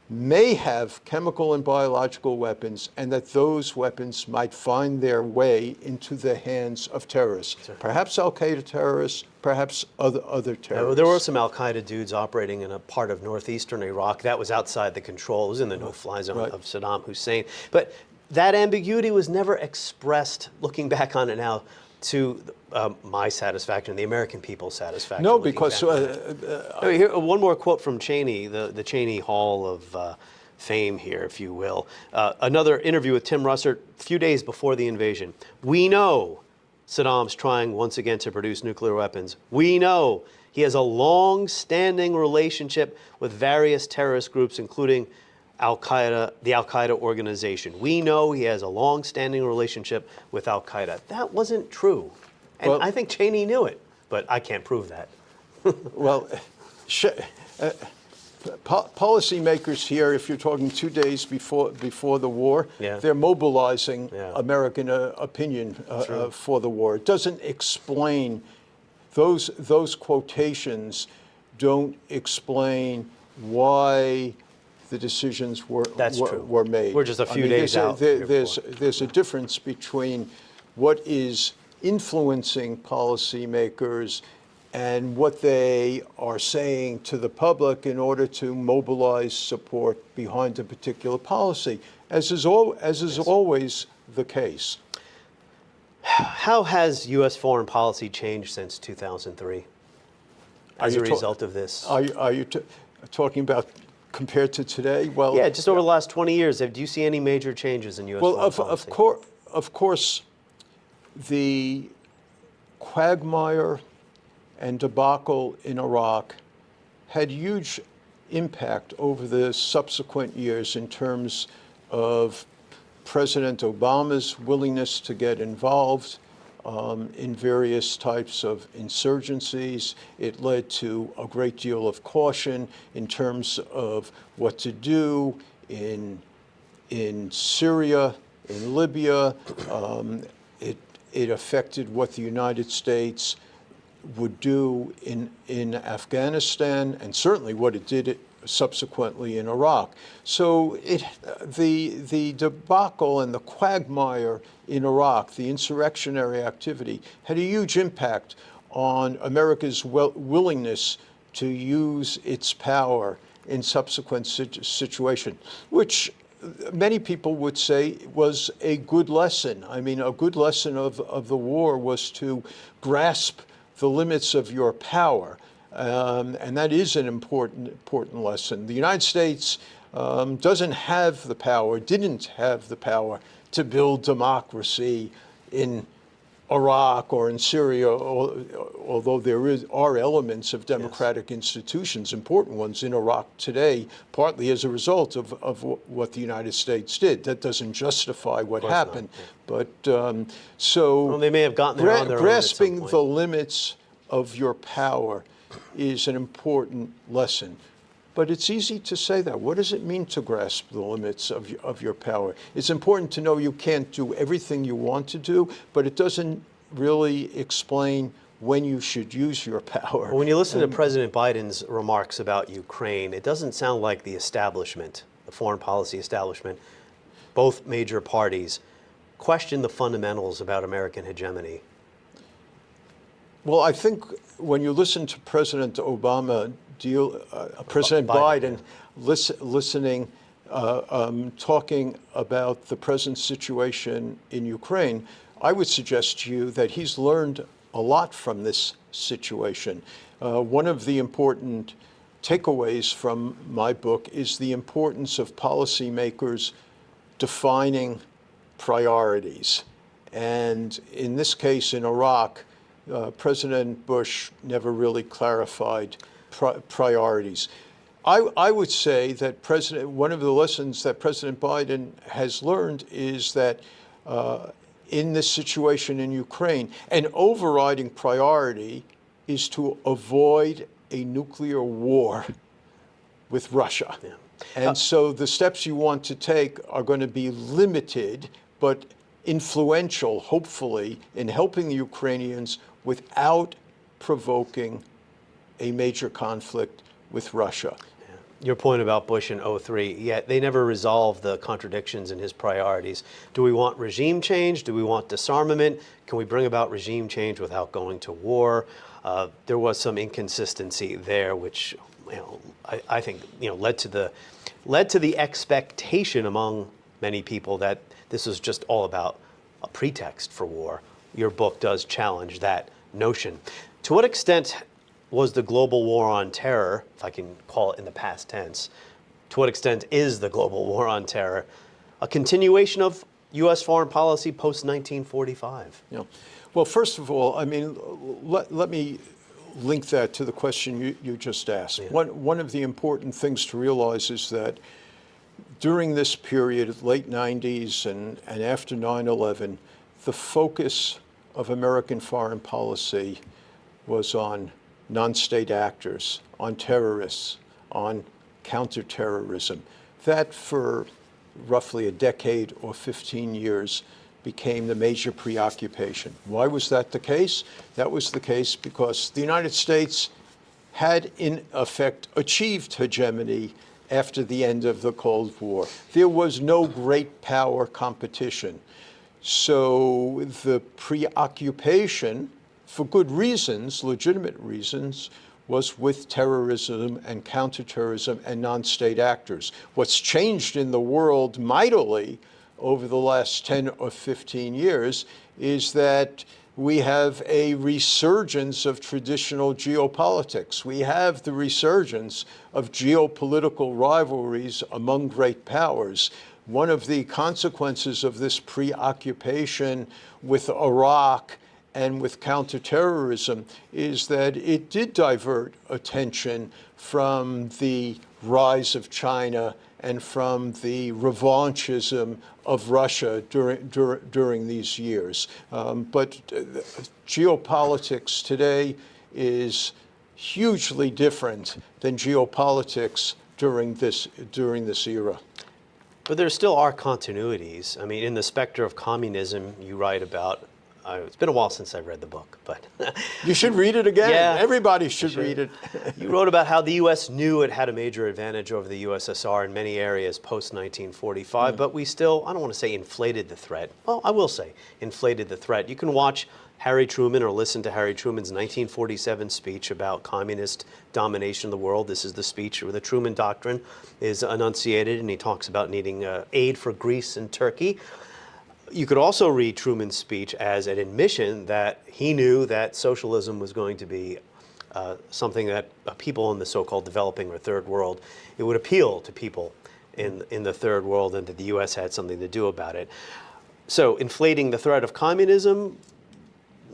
may have chemical and biological weapons, and that those weapons might find their way into the hands of terrorists. Sure. Perhaps Al-Qaeda terrorists, perhaps other terrorists.
There were some Al-Qaeda dudes operating in a part of northeastern Iraq that was outside the control. It was in the no-fly zone of Saddam Hussein. But that ambiguity was never expressed, looking back on it now, to my satisfaction, the American people's satisfaction.
No, because
one more quote from Cheney, the Cheney Hall of Fame here, if you will. Another interview with Tim Russert a few days before the invasion. We know Saddam's trying once again to produce nuclear weapons. We know he has a long-standing relationship with various terrorist groups, including Al-Qaeda, the Al-Qaeda organization. We know he has a long-standing relationship with Al-Qaeda. That wasn't true. And
Well,
I think Cheney knew it, but I can't prove that.
well, policymakers here, if you're talking 2 days before the war,
Yeah.
they're mobilizing
Yeah.
American opinion for the war. It doesn't explain, those quotations don't explain why the decisions were made.
We're just a few days out.
There's a difference between what is influencing policymakers and what they are saying to the public in order to mobilize support behind a particular policy, as is always the case.
How has U.S. foreign policy changed since 2003 as a result of this?
Are you talking about compared to today? Well,
Yeah, just over the last 20 years, do you see any major changes in U.S. foreign policy?
Of course, the quagmire and debacle in Iraq had huge impact over the subsequent years in terms of President Obama's willingness to get involved in various types of insurgencies. It led to a great deal of caution in terms of what to do in Syria, in Libya. It affected what the United States would do in Afghanistan, and certainly what it did subsequently in Iraq. So the debacle and the quagmire in Iraq, the insurrectionary activity, had a huge impact on America's willingness to use its power in subsequent situation, which many people would say was a good lesson. I mean, a good lesson of the war was to grasp the limits of your power. And that is an important lesson. The United States didn't have the power to build democracy in Iraq or in Syria, although there are elements of democratic institutions, important ones in Iraq today, partly as a result of what the United States did. That doesn't justify what happened. But so
they may have gotten there on their own at some
grasping
point.
the limits of your power is an important lesson. But it's easy to say that. What does it mean to grasp the limits of your power? It's important to know you can't do everything you want to do, but it doesn't really explain when you should use your power.
Well, when you listen to President Biden's remarks about Ukraine, it doesn't sound like the establishment, the foreign policy establishment, both major parties, question the fundamentals about American hegemony.
Well, I think when you listen to President Obama, President Biden listening, talking about the present situation in Ukraine, I would suggest to you that he's learned a lot from this situation. One of the important takeaways from my book is the importance of policymakers defining priorities. And in this case, in Iraq, President Bush never really clarified priorities. I would say that one of the lessons that President Biden has learned is that in this situation in Ukraine, an overriding priority is to avoid a nuclear war with Russia. Yeah. And so the steps you want to take are going to be limited, but influential, hopefully, in helping the Ukrainians without provoking a major conflict with Russia.
Yeah. Your point about Bush in 2003, yet they never resolved the contradictions in his priorities. Do we want regime change? Do we want disarmament? Can we bring about regime change without going to war? There was some inconsistency there, which I think led to the expectation among many people that this was just all about a pretext for war. Your book does challenge that notion. To what extent was the global war on terror, if I can call it in the past tense, to what extent is the global war on terror a continuation of U.S. foreign policy post-1945?
Yeah. Well, first of all, I mean, let me link that to the question you just asked.
Yeah.
One of the important things to realize is that during this period, late 90s and after 9/11, the focus of American foreign policy was on non-state actors, on terrorists, on counterterrorism. That for roughly a decade or 15 years became the major preoccupation. Why was that the case? That was the case because the United States had, in effect, achieved hegemony after the end of the Cold War. There was no great power competition. So the preoccupation, for good reasons, legitimate reasons, was with terrorism and counterterrorism and non-state actors. What's changed in the world mightily over the last 10 or 15 years is that we have a resurgence of traditional geopolitics. We have the resurgence of geopolitical rivalries among great powers. One of the consequences of this preoccupation with Iraq and with counterterrorism is that it did divert attention from the rise of China and from the revanchism of Russia during these years. But geopolitics today is hugely different than geopolitics during this era.
But there still are continuities. I mean, in the specter of communism, you write about, it's been a while since I read the book, but.
You should read it again.
Yeah,
Everybody should read it.
You wrote about how the U.S. knew it had a major advantage over the USSR in many areas post-1945, but we still, I don't want to say inflated the threat. Well, I will say inflated the threat. You can watch Harry Truman or listen to Harry Truman's 1947 speech about communist domination of the world. This is the speech where the Truman Doctrine is enunciated, and he talks about needing aid for Greece and Turkey. You could also read Truman's speech as an admission that he knew that socialism was going to be something that people in the so-called developing or third world, it would appeal to people in the third world, and that the U.S. had something to do about it. So inflating the threat of communism,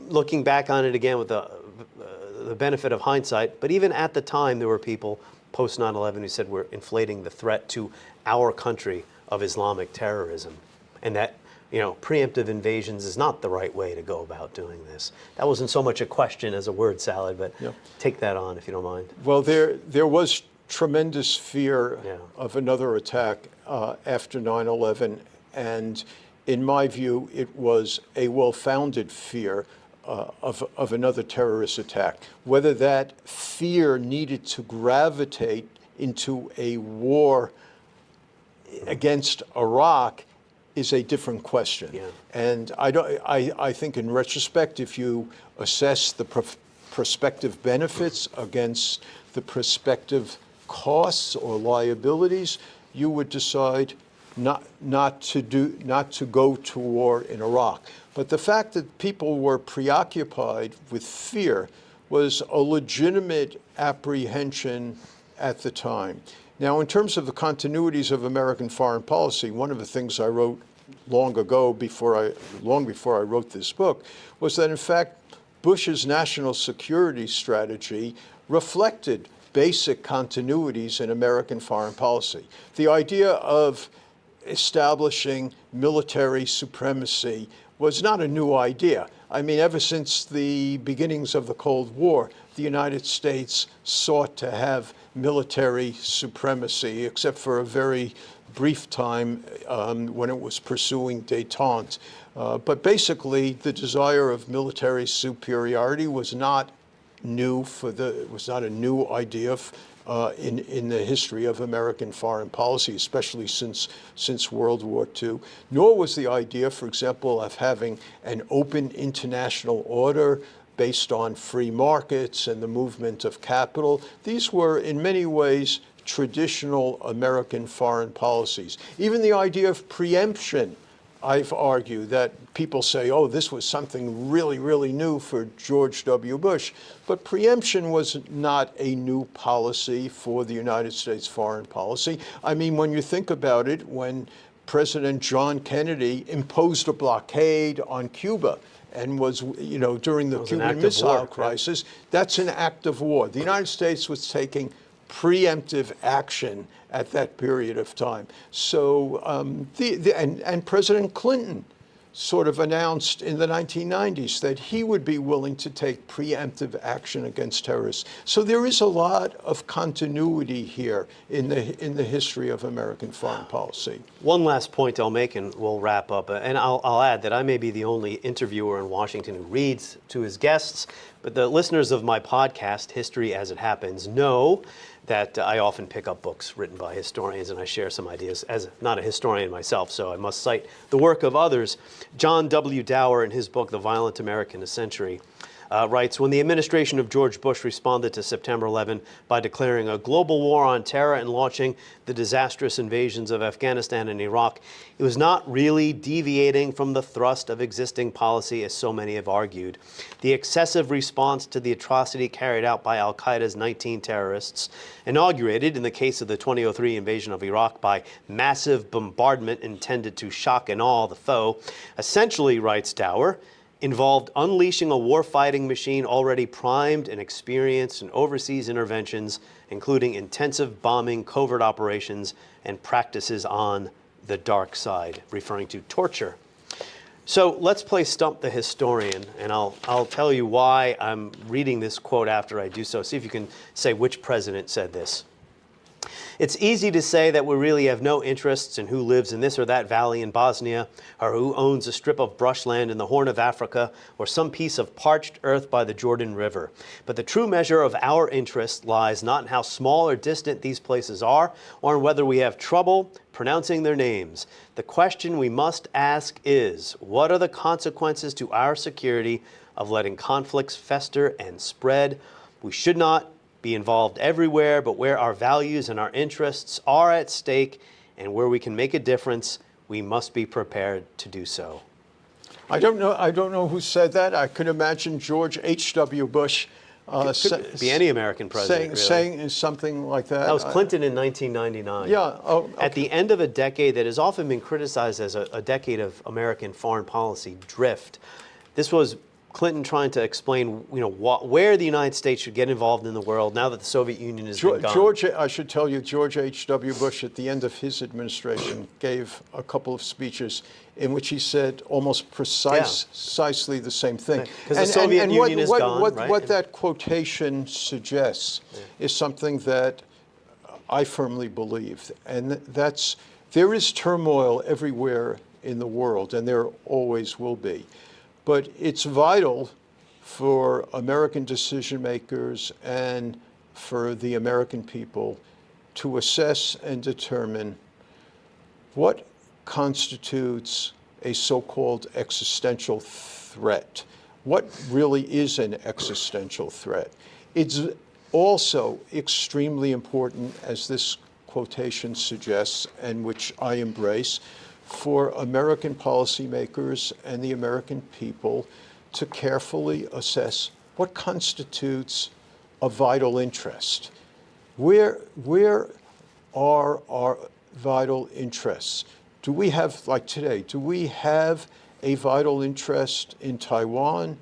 looking back on it again with the benefit of hindsight, but even at the time there were people post 9/11 who said we're inflating the threat to our country of Islamic terrorism, and that preemptive invasions is not the right way to go about doing this. That wasn't so much a question as a word salad, but take that on if you don't mind.
Well, there was tremendous fear of another attack after 9/11, and in my view, it was a well-founded fear of another terrorist attack. Whether that fear needed to gravitate into a war against Iraq is a different question.
Yeah.
And I think in retrospect, if you assess the prospective benefits against the prospective costs or liabilities, you would decide not to go to war in Iraq. But the fact that people were preoccupied with fear was a legitimate apprehension at the time. Now, in terms of the continuities of American foreign policy, one of the things I wrote long ago, long before I wrote this book, was that in fact Bush's national security strategy reflected basic continuities in American foreign policy. The idea of establishing military supremacy was not a new idea. I mean, ever since the beginnings of the Cold War, the United States sought to have military supremacy, except for a very brief time when it was pursuing détente. But basically, the desire of military superiority was not new was not a new idea in the history of American foreign policy, especially since World War II. Nor was the idea, for example, of having an open international order based on free markets and the movement of capital. These were, in many ways, traditional American foreign policies. Even the idea of preemption, I've argued that people say, oh, this was something really, really new for George W. Bush. But preemption was not a new policy for the United States foreign policy. I mean, when you think about it, when President John Kennedy imposed a blockade on Cuba and was, during the Cuban
act of
Missile
war,
Crisis, that's an act of war. The United States was taking preemptive action at that period of time. So, and President Clinton sort of announced in the 1990s that he would be willing to take preemptive action against terrorists. So there is a lot of continuity here in the history of American foreign policy.
One last point I'll make, and we'll wrap up. And I'll add that I may be the only interviewer in Washington who reads to his guests, but the listeners of my podcast, History as It Happens, know that I often pick up books written by historians and I share some ideas. As not a historian myself, so I must cite the work of others. John W. Dower, in his book, The Violent American, a Century, writes, when the administration of George Bush responded to September 11 by declaring a global war on terror and launching the disastrous invasions of Afghanistan and Iraq, it was not really deviating from the thrust of existing policy, as so many have argued. The excessive response to the atrocity carried out by al-Qaeda's 19 terrorists, inaugurated in the case of the 2003 invasion of Iraq by massive bombardment intended to shock and awe the foe, essentially, writes Dower, involved unleashing a warfighting machine already primed and experienced in overseas interventions, including intensive bombing, covert operations, and practices on the dark side, referring to torture. So let's play Stump the Historian, and I'll tell you why I'm reading this quote after I do so. See if you can say which president said this. It's easy to say that we really have no interests in who lives in this or that valley in Bosnia, or who owns a strip of brushland in the Horn of Africa, or some piece of parched earth by the Jordan River. But the true measure of our interest lies not in how small or distant these places are, or in whether we have trouble pronouncing their names. The question we must ask is, what are the consequences to our security of letting conflicts fester and spread? We should not be involved everywhere, but where our values and our interests are at stake and where we can make a difference, we must be prepared to do so.
I don't know who said that. I could imagine George H.W. Bush
Could be any American president,
saying something like that.
That was Clinton in 1999.
Yeah. Oh, okay.
At the end of a decade that has often been criticized as a decade of American foreign policy drift, this was Clinton trying to explain, where the United States should get involved in the world now that the Soviet Union is gone.
I should tell you, George H.W. Bush, at the end of his administration, gave a couple of speeches in which he said almost precisely the same thing.
Because the Soviet Union is gone, right?
What that quotation suggests is something that I firmly believe, and there is turmoil everywhere in the world, and there always will be. But it's vital for American decision makers and for the American people to assess and determine what constitutes a so-called existential threat. What really is an existential threat? It's also extremely important, as this quotation suggests, and which I embrace, for American policymakers and the American people to carefully assess what constitutes a vital interest. Where are our vital interests? Do we have, like today, do we have a vital interest in Taiwan?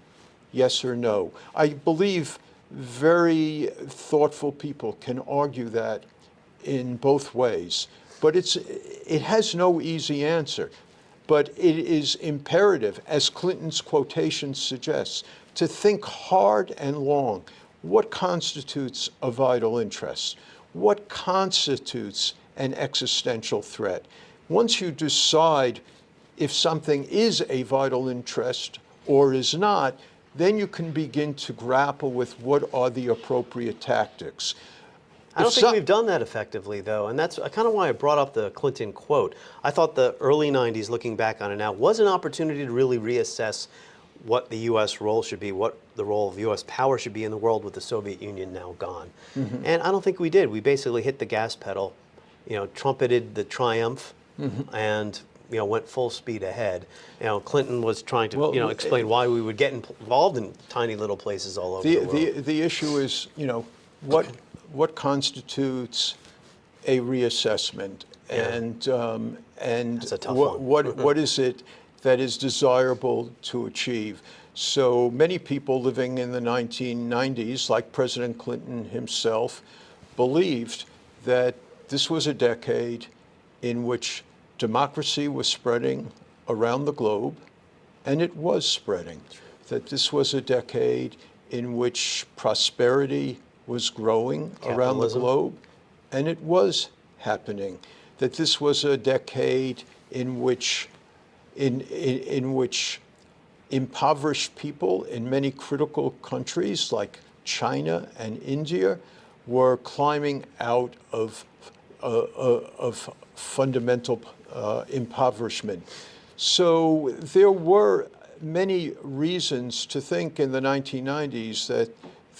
Yes or no? I believe very thoughtful people can argue that in both ways. But it has no easy answer. But it is imperative, as Clinton's quotation suggests, to think hard and long. What constitutes a vital interest? What constitutes an existential threat? Once you decide if something is a vital interest or is not, then you can begin to grapple with what are the appropriate tactics.
I don't think we've done that effectively, though, and that's kind of why I brought up the Clinton quote. I thought the early 90s, looking back on it now, was an opportunity to really reassess what the U.S. role should be, what the role of U.S. power should be in the world with the Soviet Union now gone. Mm-hmm. And I don't think we did. We basically hit the gas pedal, trumpeted the triumph, and went full speed ahead. Clinton was trying to explain why we would get involved in tiny little places all over the world.
The issue is, what constitutes a reassessment, and
That's a tough one.
what is it that is desirable to achieve? So many people living in the 1990s, like President Clinton himself, believed that this was a decade in which democracy was spreading around the globe, and it was spreading. That this was a decade in which prosperity was growing around the globe, and it was happening. That this was a decade in which impoverished people in many critical countries like China and India were climbing out of fundamental impoverishment. So there were many reasons to think in the 1990s that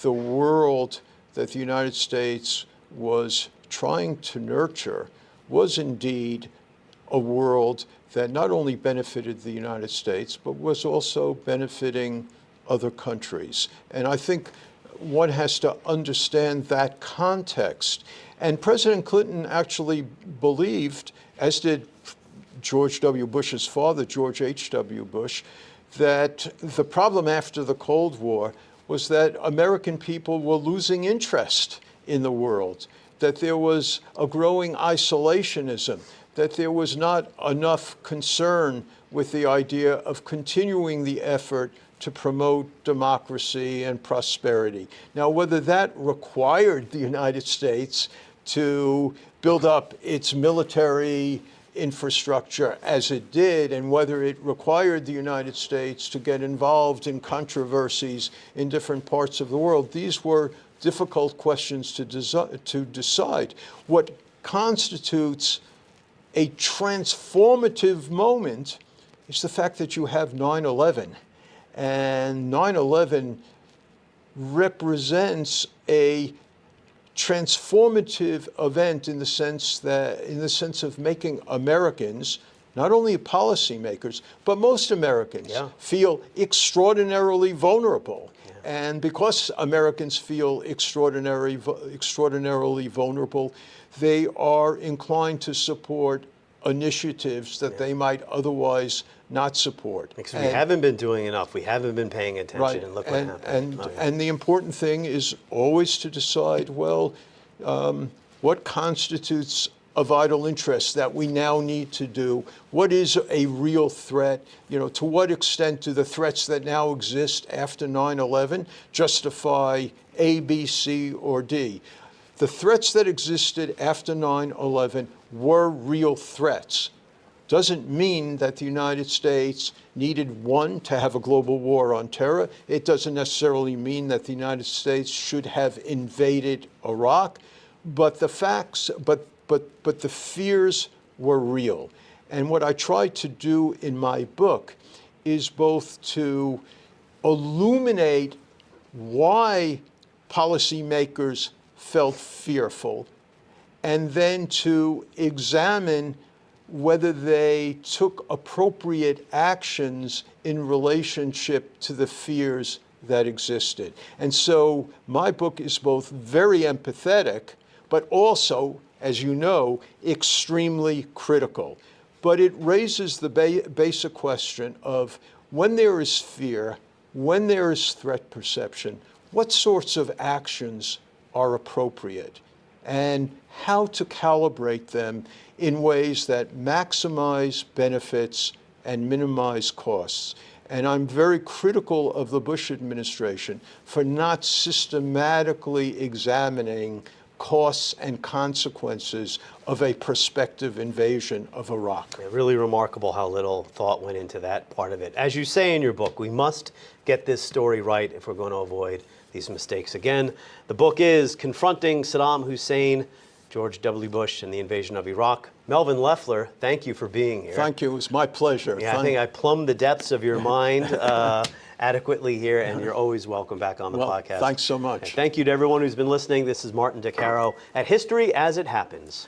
the world that the United States was trying to nurture was indeed a world that not only benefited the United States, but was also benefiting other countries. And I think one has to understand that context. And President Clinton actually believed, as did George W. Bush's father, George H.W. Bush, that the problem after the Cold War was that American people were losing interest in the world, that there was a growing isolationism, that there was not enough concern with the idea of continuing the effort to promote democracy and prosperity. Now, whether that required the United States to build up its military infrastructure as it did, and whether it required the United States to get involved in controversies in different parts of the world, these were difficult questions to decide. What constitutes a transformative moment is the fact that you have 9/11. And 9/11 represents a transformative event in the sense of making Americans, not only policymakers, but most Americans, feel extraordinarily vulnerable. And because Americans feel extraordinarily vulnerable, they are inclined to support initiatives that they might otherwise not support.
Because we haven't been doing enough. We haven't been paying attention,
right.
And look what happened.
And the important thing is always to decide, well, what constitutes a vital interest that we now need to do? What is a real threat? You know, to what extent do the threats that now exist after 9/11 justify A, B, C, or D? The threats that existed after 9/11 were real threats. Doesn't mean that the United States needed, one, to have a global war on terror. It doesn't necessarily mean that the United States should have invaded Iraq, but the facts, but the fears were real. And what I try to do in my book is both to illuminate why policymakers felt fearful, and then to examine whether they took appropriate actions in relationship to the fears that existed. And so my book is both very empathetic, but also, as you know, extremely critical. But it raises the basic question of, when there is fear, when there is threat perception, what sorts of actions are appropriate, and how to calibrate them in ways that maximize benefits and minimize costs. And I'm very critical of the Bush administration for not systematically examining costs and consequences of a prospective invasion of Iraq.
Yeah, really remarkable how little thought went into that part of it. As you say in your book, we must get this story right if we're going to avoid these mistakes again. The book is Confronting Saddam Hussein, George W. Bush, and the Invasion of Iraq. Melvin Leffler, thank you for being here.
Thank you. It was my pleasure.
Yeah, I think I plumbed the depths of your mind adequately here, and you're always welcome back on the podcast.
Thanks so much.
And thank you to everyone who's been listening. This is Martin Di Caro at History as It Happens.